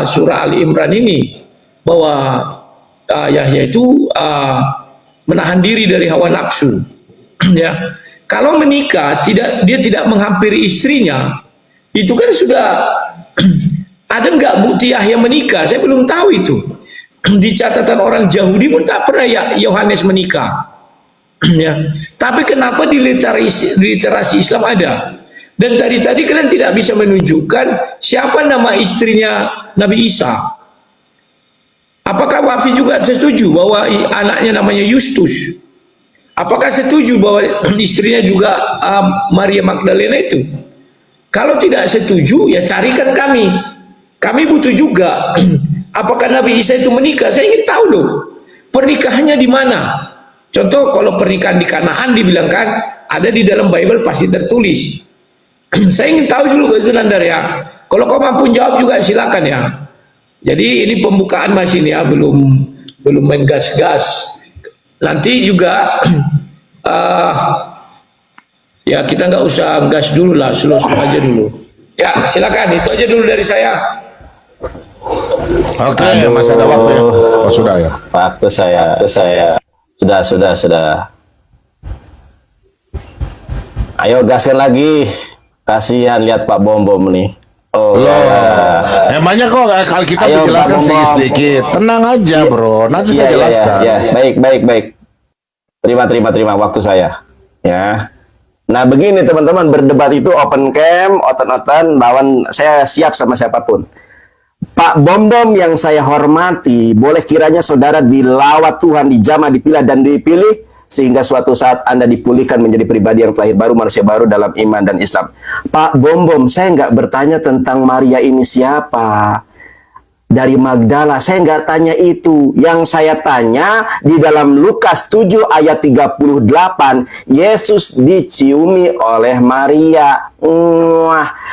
surah Ali Imran ini, bahwa Yahya itu menahan diri dari hawa nafsu. Ya, kalau menikah dia tidak menghampiri istrinya, itu kan sudah ada nggak bukti Yahya menikah? Saya belum tahu itu. Di catatan orang Yahudi pun tak pernah Yohanes menikah. Ya, tapi kenapa di literasi Islam ada? Dan tadi kalian tidak bisa menunjukkan siapa nama istrinya Nabi Isa. Apakah Wafi juga setuju bahwa anaknya namanya Yustus? Apakah setuju bahwa istrinya juga Maria Magdalena itu? Kalau tidak setuju, ya carikan kami. Kami butuh juga. Apakah Nabi Isa itu menikah? Saya ingin tahu loh. Pernikahannya di mana? Contoh kalau pernikahan di Kanaan dibilangkan ada di dalam Bible pasti tertulis. Saya ingin tahu dulu itu Nandar ya. Kalau kau mampu jawab juga silakan ya. Jadi ini pembukaan masih ini ya, belum menggas-gas. Nanti juga ya kita nggak usah gas dulu lah, slow aja dulu. Ya silakan, itu aja dulu dari saya. Oke, masih ada waktu ya. Oh sudah ya. Waktu saya. Sudah. Ayo gaskan lagi. Kasihan lihat Pak Bom nih. Oh, loh, emangnya kok Alkitab dijelaskan sedikit. Tenang aja bro, nanti saya jelaskan. Ya. Baik. Terima waktu saya. Ya. Nah begini teman-teman, berdebat itu open cam, otot-otan, lawan saya siap sama siapapun. Pak Bom yang saya hormati, boleh kiranya saudara dilawat Tuhan, dijamah, dipilah dan dipilih, sehingga suatu saat Anda dipulihkan menjadi pribadi yang terlahir baru, manusia baru dalam iman dan Islam. Pak Bom, saya nggak bertanya tentang Maria ini siapa dari Magdala, saya nggak tanya itu. Yang saya tanya di dalam Lukas 7 ayat 38, Yesus diciumi oleh Maria.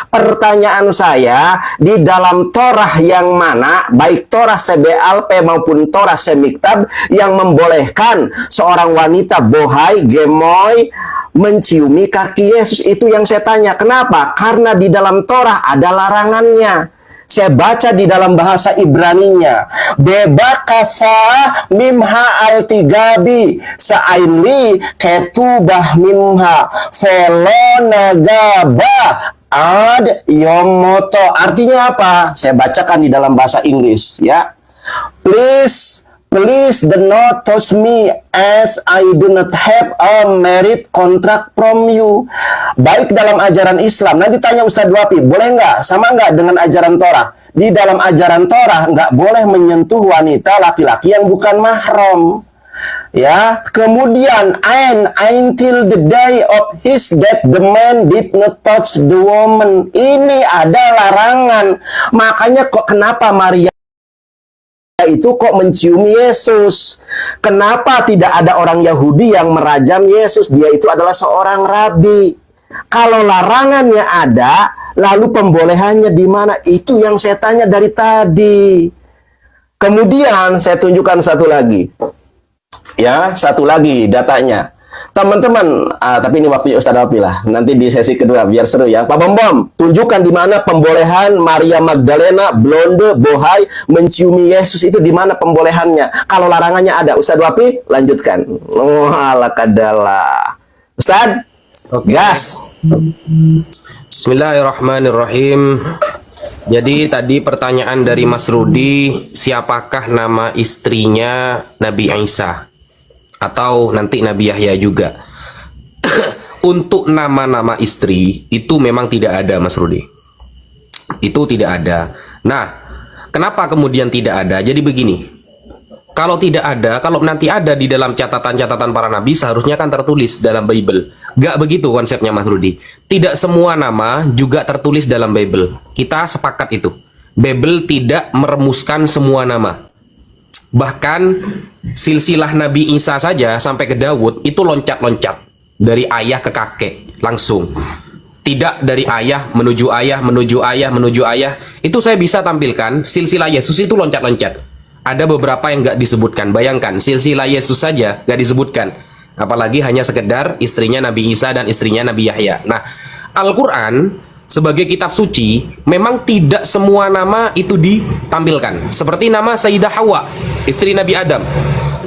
Pertanyaan saya, di dalam Torah yang mana, baik Torah CBLP maupun Torah Semiktab, yang membolehkan seorang wanita bohai, gemoy, menciumi kaki Yesus? Itu yang saya tanya. Kenapa? Karena di dalam Torah ada larangannya. Saya baca di dalam bahasa Ibraninya, bebakasa mimha al-tigabi sa'aili ketubah mimha velonagaba ad yomoto. Artinya apa? Saya bacakan di dalam bahasa Inggris ya. Please do not touch me as I do not have a marriage contract from you. Baik dalam ajaran Islam. Nanti tanya Ustadz Wafi, boleh nggak? Sama nggak dengan ajaran Torah? Di dalam ajaran Torah nggak boleh menyentuh wanita laki-laki yang bukan mahram. Ya, kemudian and until the day of his death the man did not touch the woman. Ini ada larangan. Makanya kok kenapa Maria itu kok mencium Yesus? Kenapa tidak ada orang Yahudi yang merajam Yesus? Dia itu adalah seorang rabi. Kalau larangannya ada, lalu pembolehannya di mana? Itu yang saya tanya dari tadi. Kemudian saya tunjukkan satu lagi. Ya, satu lagi datanya. Teman-teman, tapi ini waktunya Ustadz Wafi lah. Nanti di sesi kedua biar seru ya. Pak Bom, tunjukkan di mana pembolehan Maria Magdalena, blonde, bohai, menciumi Yesus itu di mana pembolehannya. Kalau larangannya ada, Ustadz Wafi, lanjutkan. Ala kadala. Ustadz, gas. Bismillahirrahmanirrahim. Jadi tadi pertanyaan dari Mas Rudi, siapakah nama istrinya Nabi Isa? Atau nanti Nabi Yahya juga. Untuk nama-nama istri itu memang tidak ada, Mas Rudi. Itu tidak ada. Nah, kenapa kemudian tidak ada? Jadi begini, kalau tidak ada, kalau nanti ada di dalam catatan-catatan para nabi, seharusnya kan tertulis dalam Bible. Gak begitu konsepnya, Mas Rudi. Tidak semua nama juga tertulis dalam Bible. Kita sepakat itu. Bible tidak merumuskan semua nama. Bahkan silsilah Nabi Isa saja sampai ke Daud itu loncat-loncat dari ayah ke kakek langsung. Tidak dari ayah menuju ayah menuju ayah menuju ayah. Itu saya bisa tampilkan silsilah Yesus itu loncat-loncat. Ada beberapa yang nggak disebutkan. Bayangkan silsilah Yesus saja nggak disebutkan. Apalagi hanya sekedar istrinya Nabi Isa dan istrinya Nabi Yahya. Nah, Al-Quran sebagai kitab suci memang tidak semua nama itu ditampilkan. Seperti nama Sayyidah Hawa, istri Nabi Adam.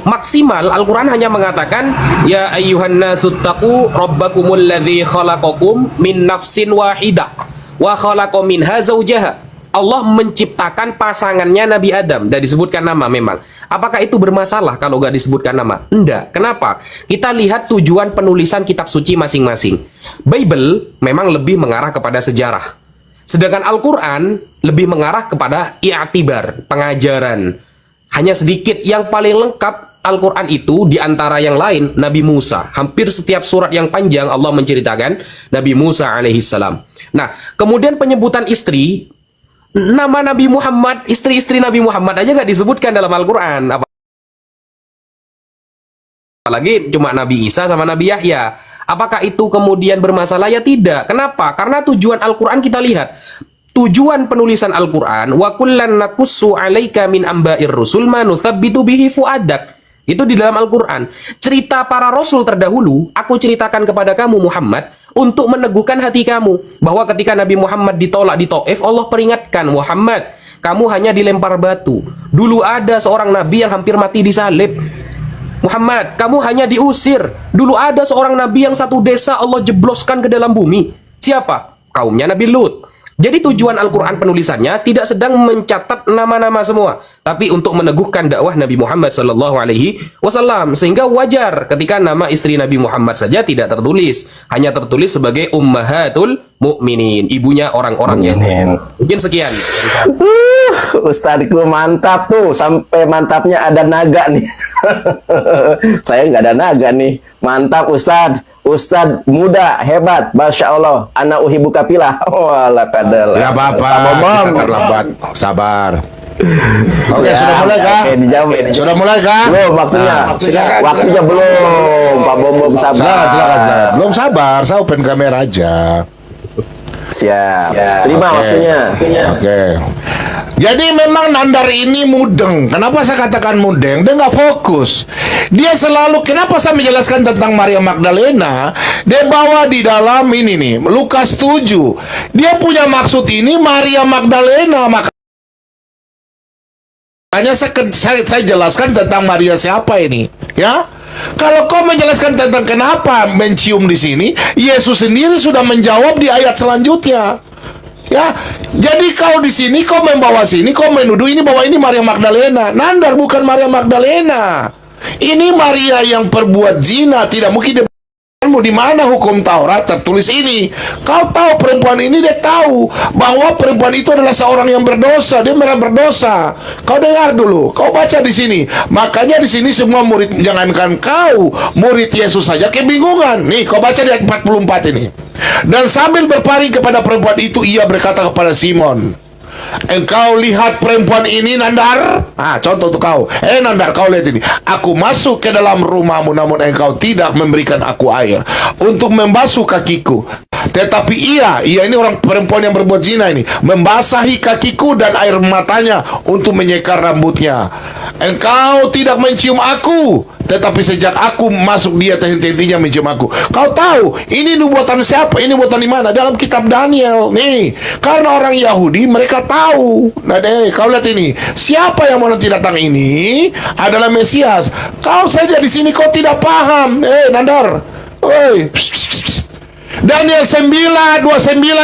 Maksimal Al-Quran hanya mengatakan ya ayyuhan nasuttaqu rabbakumul ladzi khalaqakum min nafsin wahidah wa khalaqa minha zawjaha. Allah menciptakan pasangannya Nabi Adam dan disebutkan nama memang. Apakah itu bermasalah kalau nggak disebutkan nama? Enggak. Kenapa? Kita lihat tujuan penulisan kitab suci masing-masing. Bible memang lebih mengarah kepada sejarah. Sedangkan Al-Quran lebih mengarah kepada i'tibar, pengajaran. Hanya sedikit yang paling lengkap Al-Quran itu diantara yang lain Nabi Musa. Hampir setiap surat yang panjang Allah menceritakan Nabi Musa alaihissalam. Nah, kemudian penyebutan istri, nama Nabi Muhammad, istri-istri Nabi Muhammad aja nggak disebutkan dalam Al-Quran. Apalagi cuma Nabi Isa sama Nabi Yahya. Apakah itu kemudian bermasalah? Ya tidak. Kenapa? Karena tujuan Al-Quran kita lihat. Tujuan penulisan Al-Quran, wa kullan naqussu 'alaika min amba'ir rusul ma nuthabbitu bihi fu'adak. Itu di dalam Al-Quran. Cerita para rasul terdahulu, aku ceritakan kepada kamu Muhammad untuk meneguhkan hati kamu bahwa ketika Nabi Muhammad ditolak di Taif, Allah peringatkan, Muhammad, kamu hanya dilempar batu. Dulu ada seorang nabi yang hampir mati disalib. Muhammad, kamu hanya diusir. Dulu ada seorang nabi yang satu desa Allah jebloskan ke dalam bumi. Siapa? Kaumnya Nabi Lut. Jadi tujuan Al-Quran penulisannya tidak sedang mencatat nama-nama semua, tapi untuk meneguhkan dakwah Nabi Muhammad SAW. Sehingga wajar ketika nama istri Nabi Muhammad saja tidak tertulis, hanya tertulis sebagai Ummahatul Mukminin, ibunya orang-orang yang mungkin sekian. Ustadku mantap tuh, sampai mantapnya ada naga nih. Saya nggak ada naga nih. Mantap Ustadz. Ustadz muda, hebat, Masya Allah. Anak uhibuka pilah. Walah kadal. Ya apa-apa, kita terlambat. Sabar. Oke, sudah mulai kah? Oke, dijawab. Sudah mulai kah? Belum, waktunya. Waktunya belum. Pak Bom sabar. Silakan. Belum sabar, saya open kamera aja. Siap. Terima waktunya. Oke. Jadi memang Nandar ini mudeng. Kenapa saya katakan mudeng? Dia nggak fokus. Dia selalu, kenapa saya menjelaskan tentang Maria Magdalena? Dia bawa di dalam ini nih, Lukas 7. Dia punya maksud ini Maria Magdalena. Makanya saya jelaskan tentang Maria siapa ini, ya. Kalau kau menjelaskan tentang kenapa mencium di sini, Yesus sendiri sudah menjawab di ayat selanjutnya. Ya, jadi kau di sini, kau membawa sini, kau menuduh ini bahwa ini Maria Magdalena. Nandar, bukan Maria Magdalena. Ini Maria yang perbuat zina. Tidak mungkin dia. Di mana hukum Taurat tertulis ini? Kau tahu perempuan ini, dia tahu bahwa perempuan itu adalah seorang yang berdosa. Dia memang berdosa. Kau dengar dulu, kau baca di sini. Makanya di sini semua murid, jangankan kau, murid Yesus saja kebingungan. Nih, kau baca di ayat 44 ini. Dan sambil berpaling kepada perempuan itu, ia berkata kepada Simon, engkau lihat perempuan ini, Nandar? Contoh untuk kau. Nandar, kau lihat ini. Aku masuk ke dalam rumahmu, namun engkau tidak memberikan aku air untuk membasuh kakiku. Tetapi ia ini orang perempuan yang berbuat zina ini, membasahi kakiku dan air matanya untuk menyekar rambutnya. Engkau tidak mencium aku, tetapi sejak aku masuk dia henti-hentinya mencium aku. Kau tahu ini nubuatan siapa? Ini nubuatan di mana? Dalam kitab Daniel. Nih, karena orang Yahudi mereka tahu. Nah deh, kau lihat ini. Siapa yang mau nanti datang ini adalah Mesias. Kau saja di sini kau tidak paham. Nandar. Woi. Daniel 9:29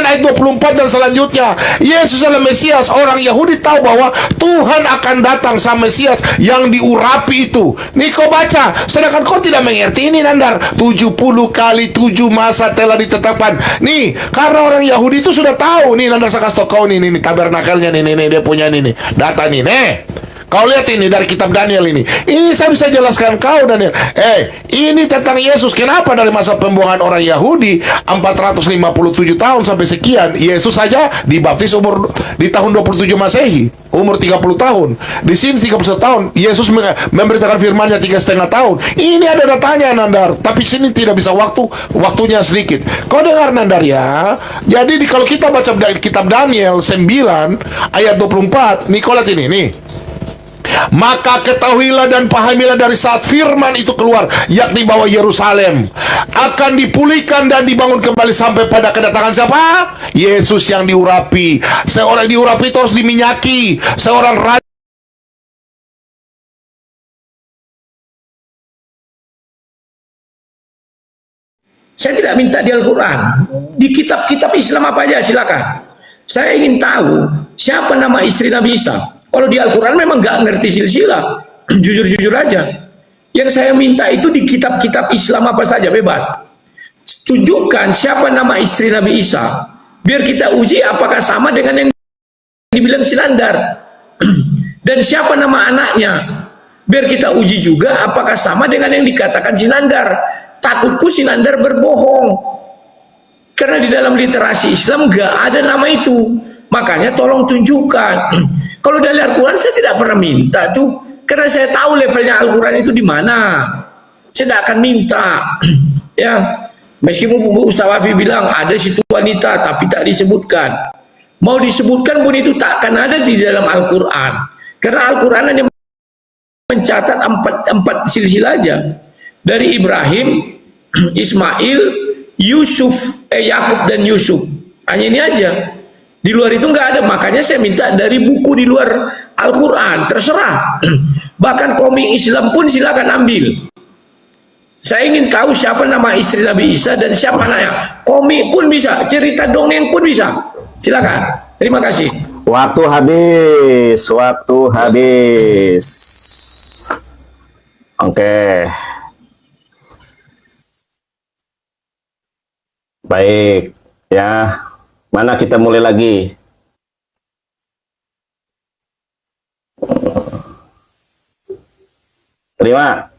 ayat 24 dan selanjutnya. Yesus adalah Mesias. Orang Yahudi tahu bahwa Tuhan akan datang sama Mesias yang diurapi itu. Nih kau baca. Sedangkan kau tidak mengerti ini, Nandar. 70 kali 7 masa telah ditetapkan. Nih, karena orang Yahudi itu sudah tahu. Nih, Nandar, saya kasih tau kau nih tabernakelnya nih, dia punya nih data nih. Kau lihat ini dari kitab Daniel ini. Ini saya bisa jelaskan kau, Daniel. Ini tentang Yesus. Kenapa dari masa pembuangan orang Yahudi 457 tahun sampai sekian, Yesus saja dibaptis di tahun 27 Masehi, umur 30 tahun. Di sini 31 tahun. Yesus memberitakan firman-Nya 3,5 tahun. Ini ada datanya, Nandar. Tapi sini tidak bisa waktunya sedikit. Kau dengar, Nandar, ya. Jadi kalau kita baca kitab Daniel 9 ayat 24, nih kau lihat ini nih. Maka ketahuilah dan pahamilah dari saat firman itu keluar, yakni bahwa Yerusalem akan dipulihkan dan dibangun kembali sampai pada kedatangan siapa? Yesus yang diurapi. Seorang diurapi itu harus diminyaki. Seorang raja. Saya tidak minta di Al-Quran, di kitab-kitab Islam apa aja silakan. Saya ingin tahu siapa nama istri Nabi Isa. Kalau di Al-Quran memang nggak ngerti silsilah, jujur-jujur aja. Yang saya minta itu di kitab-kitab Islam apa saja, bebas. Tunjukkan siapa nama istri Nabi Isa, biar kita uji apakah sama dengan yang dibilang Sinandar. Dan siapa nama anaknya, biar kita uji juga apakah sama dengan yang dikatakan Sinandar. Takutku Sinandar berbohong, karena di dalam literasi Islam nggak ada nama itu. Makanya tolong tunjukkan. Kalau dari Al-Quran saya tidak pernah minta tuh, karena saya tahu levelnya Al-Quran itu di mana. Saya tidak akan minta. Ya, meskipun Bu Ustaz Wafi bilang ada situ wanita, tapi tak disebutkan. Mau disebutkan pun itu tak akan ada di dalam Al-Quran, karena Al-Quran hanya mencatat empat silsilah aja, dari Ibrahim, Ismail, Yusuf, Yakub dan Yusuf. Hanya ini aja. Di luar itu nggak ada. Makanya saya minta dari buku di luar Al-Quran, terserah. Bahkan komik Islam pun silakan ambil. Saya ingin tahu siapa nama istri Nabi Isa dan siapa anaknya. Komik pun bisa, cerita dongeng pun bisa. Silakan. Terima kasih. Waktu habis. Oke. Baik, ya. Mana kita mulai lagi? Terima.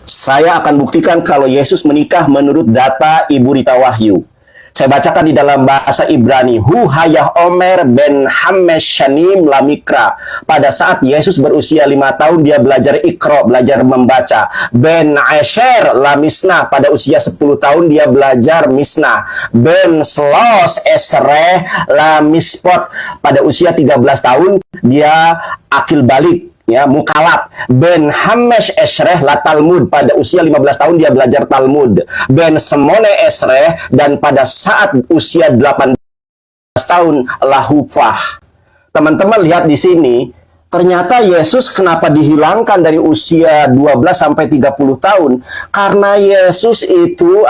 Saya akan buktikan kalau Yesus menikah menurut data Ibu Rita Wahyu. Saya bacakan di dalam bahasa Ibrani. Hu hayah Omer ben Hameshanim lamikra. Pada saat Yesus berusia 5 tahun, dia belajar ikro, belajar membaca. Ben Asher lamisnah. Pada usia 10 tahun, dia belajar misnah. Ben Slos esreh lamispot. Pada usia 13 tahun, dia akil balik. Ya, mukalab. Ben Hamesh Esreh la Talmud. Pada usia 15 tahun dia belajar Talmud. Ben Semone Esreh, dan pada saat usia 18 tahun lahufah. Teman-teman lihat di sini, Ternyata Yesus kenapa dihilangkan dari usia 12 sampai 30 tahun? Karena Yesus itu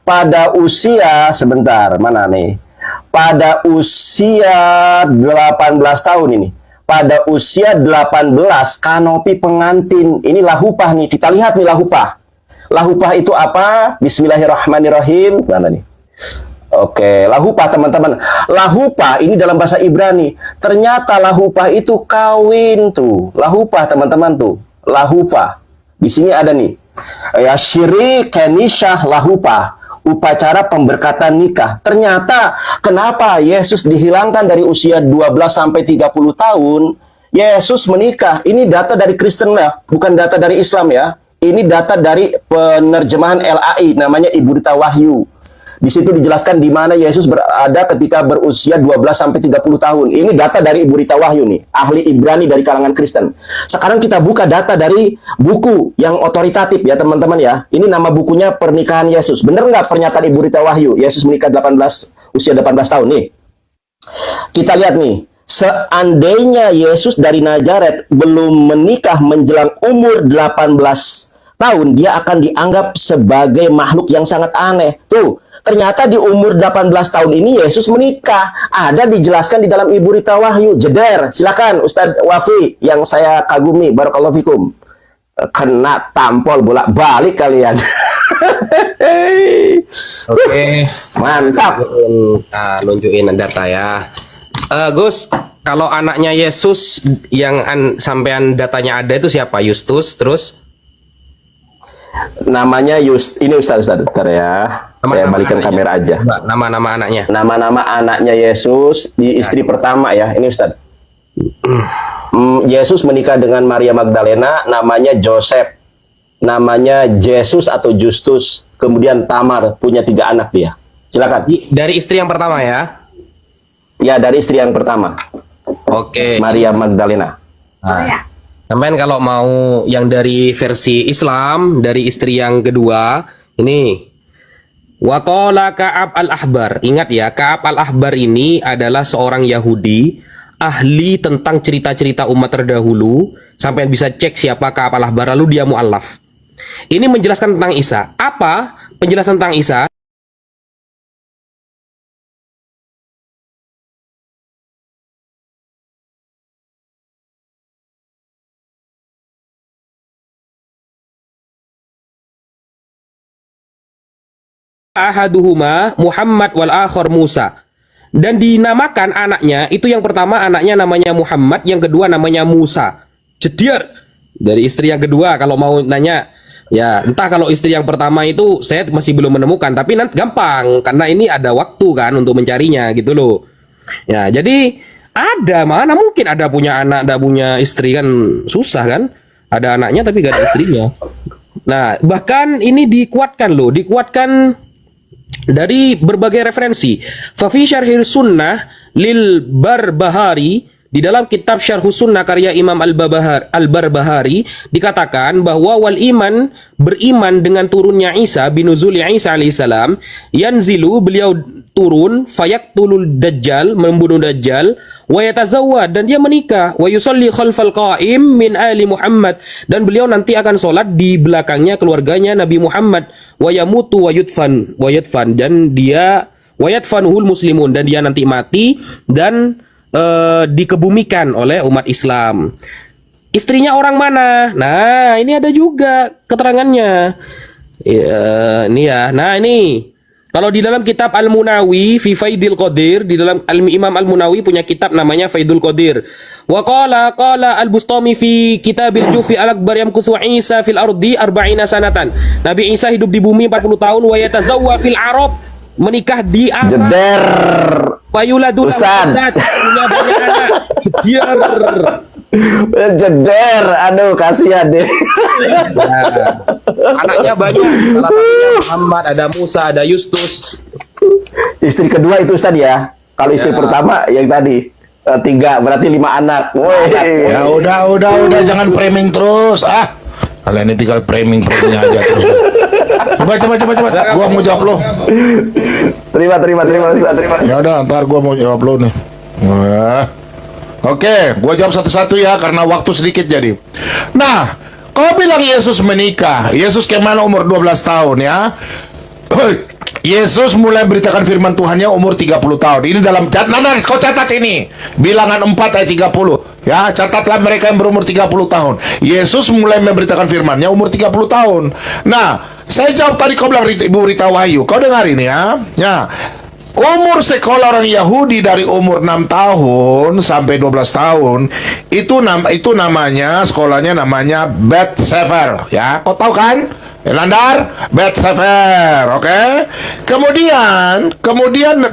pada usia mana nih? Pada usia 18 tahun ini. Pada usia 18 kanopi pengantin. Ini lahupah nih. Kita lihat nih lahupah. Lahupah itu apa? Bismillahirrahmanirrahim. Mana nih? Oke, lahupah teman-teman. Lahupah ini dalam bahasa Ibrani. Ternyata lahupah itu kawin tuh. Lahupah teman-teman tuh. Lahupah. Di sini ada nih. Ya syiri kenishah lahupah. Upacara pemberkatan nikah. Ternyata kenapa Yesus dihilangkan dari usia 12 sampai 30 tahun? Yesus menikah. Ini data dari Kristen ya, bukan data dari Islam ya. Ini data dari penerjemahan LAI, namanya Ibu Rita Wahyu. Di situ dijelaskan di mana Yesus berada ketika berusia 12 sampai 30 tahun. Ini data dari Ibu Rita Wahyu nih, ahli Ibrani dari kalangan Kristen. Sekarang kita buka data dari buku yang otoritatif ya teman-teman ya. Ini nama bukunya Pernikahan Yesus. Bener nggak pernyataan Ibu Rita Wahyu? Yesus menikah usia 18 tahun nih. Kita lihat nih. Seandainya Yesus dari Nazaret belum menikah menjelang umur 18 tahun, dia akan dianggap sebagai makhluk yang sangat aneh. Tuh, ternyata di umur 18 tahun ini Yesus menikah. Ada dijelaskan di dalam Ibu Rita Wahyu. Jeder, silakan Ustadz Wafi yang saya kagumi. Barakallahu fikum. Kena tampol bolak-balik kalian. Oke. Mantap. Nunjukin data ya. Gus, kalau anaknya Yesus yang sampean datanya ada itu siapa? Justus, terus Namanya ini Ustadz ya. Saya balikan kamera aja. Nama-nama anaknya. Nama-nama anaknya Yesus di istri pertama ya. Ini Ustadz. Yesus menikah dengan Maria Magdalena, namanya Joseph. Namanya Yesus atau Justus. Kemudian Tamar, punya 3 anak dia. Silakan. Dari istri yang pertama ya? Ya, dari istri yang pertama. Oke. Maria Magdalena. Nah, sampean kalau mau yang dari versi Islam, dari istri yang kedua, ini Waqala Ka'ab al-Ahbar. Ingat ya, Ka'ab al-Ahbar ini adalah seorang Yahudi, ahli tentang cerita-cerita umat terdahulu. Sampai bisa cek siapa Ka'ab al-Ahbar, lalu dia mu'allaf. Ini menjelaskan tentang Isa. Apa penjelasan tentang Isa? Ahaduhuma Muhammad wal akhar Musa. Dan dinamakan anaknya itu, yang pertama anaknya namanya Muhammad, yang kedua namanya Musa. Jediar dari istri yang kedua. Kalau mau nanya ya, entah kalau istri yang pertama itu saya masih belum menemukan, tapi nanti gampang karena ini ada waktu kan untuk mencarinya gitu loh. Ya, jadi ada, mana mungkin ada punya anak enggak punya istri, kan susah kan? Ada anaknya tapi gak ada istrinya. Nah, bahkan ini dikuatkan loh, dikuatkan dari berbagai referensi. Fafi Syarhir Sunnah lil Barbahari, di dalam kitab Syarhus Sunnah karya Imam Al-Barbahari dikatakan bahwa wal iman, beriman dengan turunnya Isa binuzuli Isa alaihissalam, yanzilu, beliau turun, fayaktulul dajjal, membunuh dajjal, wa yatazawwad, dan dia menikah, wa yusalli khalfal qaim min ali Muhammad, dan beliau nanti akan sholat di belakangnya keluarganya Nabi Muhammad, wa yamutu wa yudfan, dan dia wa yadfanuhul muslimun, dan dia nanti mati dan dikebumikan oleh umat Islam. Istrinya orang mana? Nah, ini ada juga keterangannya. Ini ya. Nah, ini kalau di dalam kitab Al-Munawi fi Faidil Qadir, di dalam Imam Al-Munawi punya kitab namanya Faidul Qadir. Wa qala Al-Bustami fi Kitabil Jufi Al-Akbar yamkuthu Isa fil ardi 40 sanatan. Nabi Isa hidup di bumi 40 tahun, wa yatazawwa fil Arab, menikah di Arab. Jeder. Fayuladul Ustaz, punya banyak anak. Jeder. Aduh, kasihan deh. Nah, anaknya banyak. Salah satunya Muhammad, ada Musa, ada Justus. Istri kedua itu Ustaz ya. Kalau istri pertama yang tadi 3, berarti 5 anak. Woi. Ya udah jangan framing terus. Kalian ini tinggal framing aja terus. Coba. Gua mau jawab lo. Terima Ustaz, terima. Ya udah, ntar gua mau jawab lo nih. Wah. Oke, gua jawab satu-satu ya karena waktu sedikit jadi. Nah, kau bilang Yesus menikah. Yesus kemana umur 12 tahun ya? Yesus mulai beritakan firman Tuhannya umur 30 tahun. Ini dalam kau catat ini. Bilangan 4 ayat 30. Ya, catatlah mereka yang berumur 30 tahun. Yesus mulai memberitakan firman-Nya umur 30 tahun. Nah, saya jawab tadi kau bilang Ibu Rita Wahyu. Kau dengar ini ya. Ya. Umur sekolah orang Yahudi dari umur 6 tahun sampai 12 tahun itu namanya sekolahnya namanya Bet Sefer ya. Kau tahu kan? Landar Bet Sefer, oke? Kemudian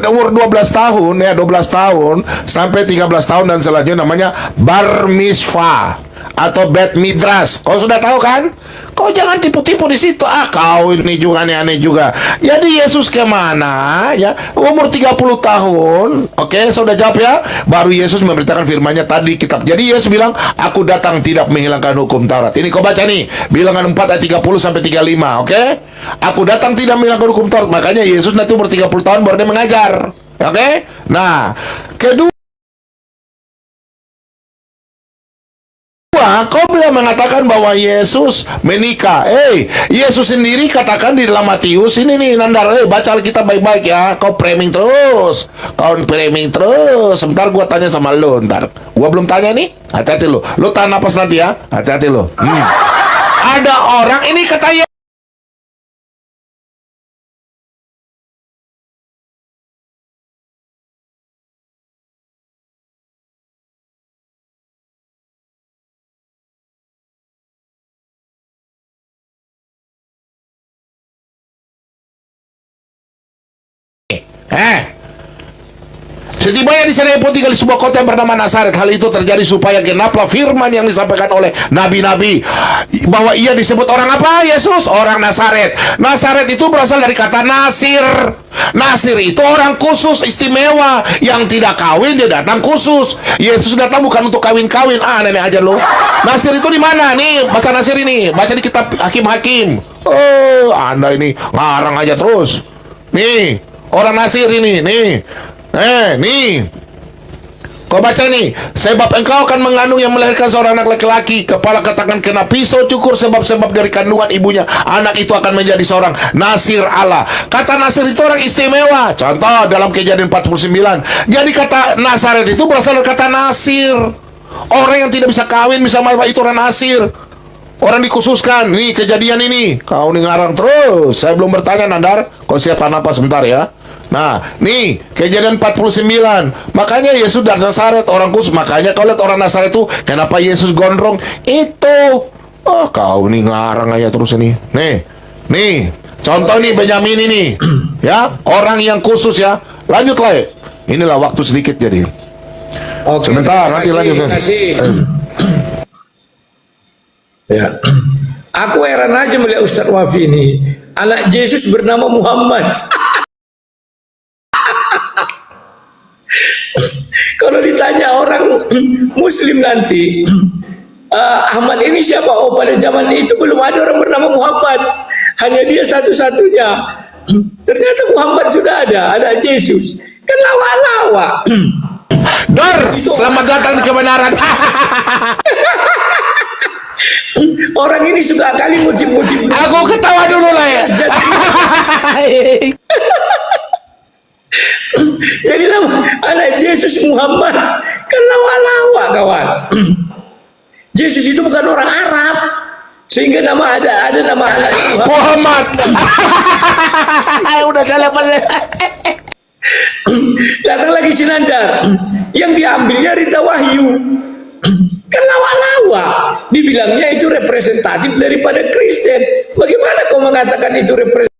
umur 12 tahun ya 12 tahun sampai 13 tahun dan selanjutnya namanya Bar Mitzvah atau Bet Midrash. Kau sudah tahu kan? Kau jangan tipu-tipu di situ. Kau ini juga aneh-aneh juga. Jadi Yesus kemana? Ya, umur 30 tahun. Oke, saya sudah jawab ya. Baru Yesus memberitakan firman-Nya tadi kitab. Jadi Yesus bilang, aku datang tidak menghilangkan hukum Taurat. Ini kau baca nih, bilangan 4 ayat 30 sampai 35. Oke? Aku datang tidak menghilangkan hukum Taurat. Makanya Yesus nanti umur 30 tahun baru dia mengajar. Oke? Nah, kedua, kau belum mengatakan bahwa Yesus menikah. Yesus sendiri katakan di dalam Matius ini nih, Nandar. Baca Alkitab baik-baik ya. Kau framing terus. Sebentar gua tanya sama lo, ntar. Gua belum tanya nih. Hati-hati lo. Lo tahan napas nanti ya. Hati-hati lo. Ada orang ini kata setibanya di sana pun tinggal di sebuah kota yang bernama Nazaret. Hal itu terjadi supaya genaplah firman yang disampaikan oleh nabi-nabi bahwa ia disebut orang apa? Yesus, orang Nazaret. Nazaret itu berasal dari kata Nasir. Nasir itu orang khusus, istimewa, yang tidak kawin dia datang khusus. Yesus datang bukan untuk kawin-kawin. Nenek aja lo. Nasir itu di mana? Nih, baca Nasir ini, baca di kitab Hakim-Hakim. Anda ini ngarang aja terus. Nih, orang Nasir ini, nih. Nih, kau baca nih. Sebab engkau akan mengandung yang melahirkan seorang anak laki-laki, kepala katakan kena pisau cukur, sebab dari kandungan ibunya anak itu akan menjadi seorang Nasir Allah. Kata Nasir itu orang istimewa. Contoh dalam Kejadian 49. Jadi kata Nazaret itu berasal dari kata Nasir. Orang yang tidak bisa kawin, bisa mati, itu orang Nasir. Orang dikhususkan. Nih Kejadian ini. Kau nih ngarang terus. Saya belum bertanya, Nandar. Kau siapkan apa sebentar ya. Nah, nih Kejadian 49. Makanya Yesus dari Nazaret, orang khusus. Makanya kau lihat orang Nazaret itu, kenapa Yesus gondrong? Itu. Kau nih ngarang aja terus ini. Nih, contoh nih Benyamin ini. Ya, orang yang khusus ya. Lanjut lah. Inilah waktu sedikit jadi. Oke, sebentar, nanti lanjut. Ya. Aku heran aja melihat Ustadz Wafi ini. Anak Yesus bernama Muhammad. Kalau ditanya orang Muslim nanti, Ahmad ini siapa? Pada zaman itu belum ada orang bernama Muhammad. Hanya dia satu-satunya. Ternyata Muhammad sudah ada Yesus. Kan lawa-lawa. Dor, selamat datang di kebenaran. Orang ini suka kali mutip-mutip. Aku ketawa dulu lah ya. Jadi nama anak Yesus Muhammad kan lawa-lawa kawan. Yesus itu bukan orang Arab, sehingga nama ada nama Muhammad. Udah salah pasal. Datang lagi si Nandar, yang diambilnya Rita Wahyu. Kan lawa-lawa, dibilangnya itu representatif daripada Kristen. Bagaimana kau mengatakan itu representatif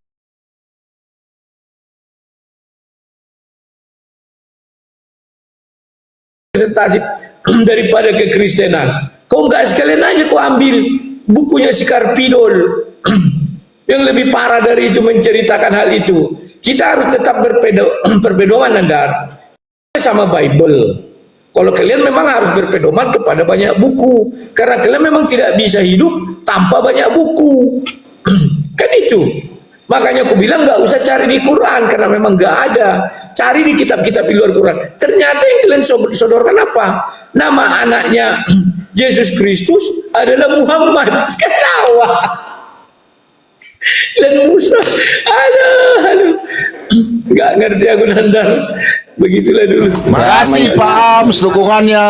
daripada kekristenan? Kau enggak sekalian aja kau ambil bukunya si Karpidol yang lebih parah dari itu menceritakan hal itu. Kita harus tetap berpedoman Nandar sama Bible. Kalau kalian memang harus berpedoman kepada banyak buku, karena kalian memang tidak bisa hidup tanpa banyak buku. Kan itu. Makanya aku bilang nggak usah cari di Quran karena memang nggak ada. Cari di kitab-kitab di luar Quran. Ternyata yang kalian sodorkan apa? Nama anaknya Yesus Kristus adalah Muhammad. Ketawa. Dan Musa, aduh, nggak ngerti aku Nandar. Begitulah dulu. Makasih Pak Ams dukungannya.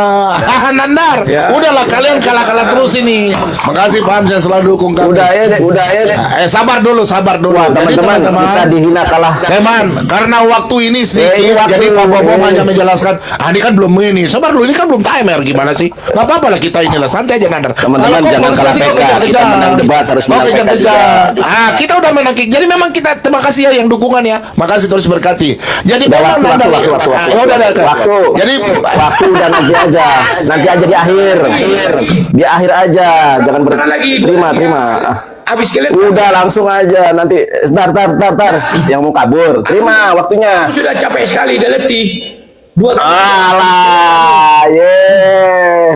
Nandar, udahlah kalian kalah-kalah terus ini. Makasih Pak Ams yang selalu dukung kami. Udah ya deh. Sabar dulu. Wah, Jadi teman-teman, kita dihina kalah. teman, karena waktu ini sedikit, waktu. jadi Pak Bobo hanya menjelaskan. Ini kan belum ini. Sabar dulu, ini kan belum timer. Gimana sih? Gak apa-apa lah kita inilah santai aja Nandar. Teman-teman, Kalau jangan kok kalah nanti kok PK. Kita kejar-kejar. menang debat, harus menang Oke, PK kejar-kejar. juga. Kita udah menang kick. Jadi memang kita terima kasih ya yang dukungan ya. Makasih terus berkati. Jadi Udah, memang Nandar. waktu. Ya udah. Waktu. Jadi Waktu udah nanti aja di akhir. Di akhir aja, jangan Putaran lagi. terima. Habis kalian Udah langsung aja nanti. Tar. Yang mau kabur. Terima waktunya. aku sudah capek sekali, udah letih. 2 tahun. Alah, ye.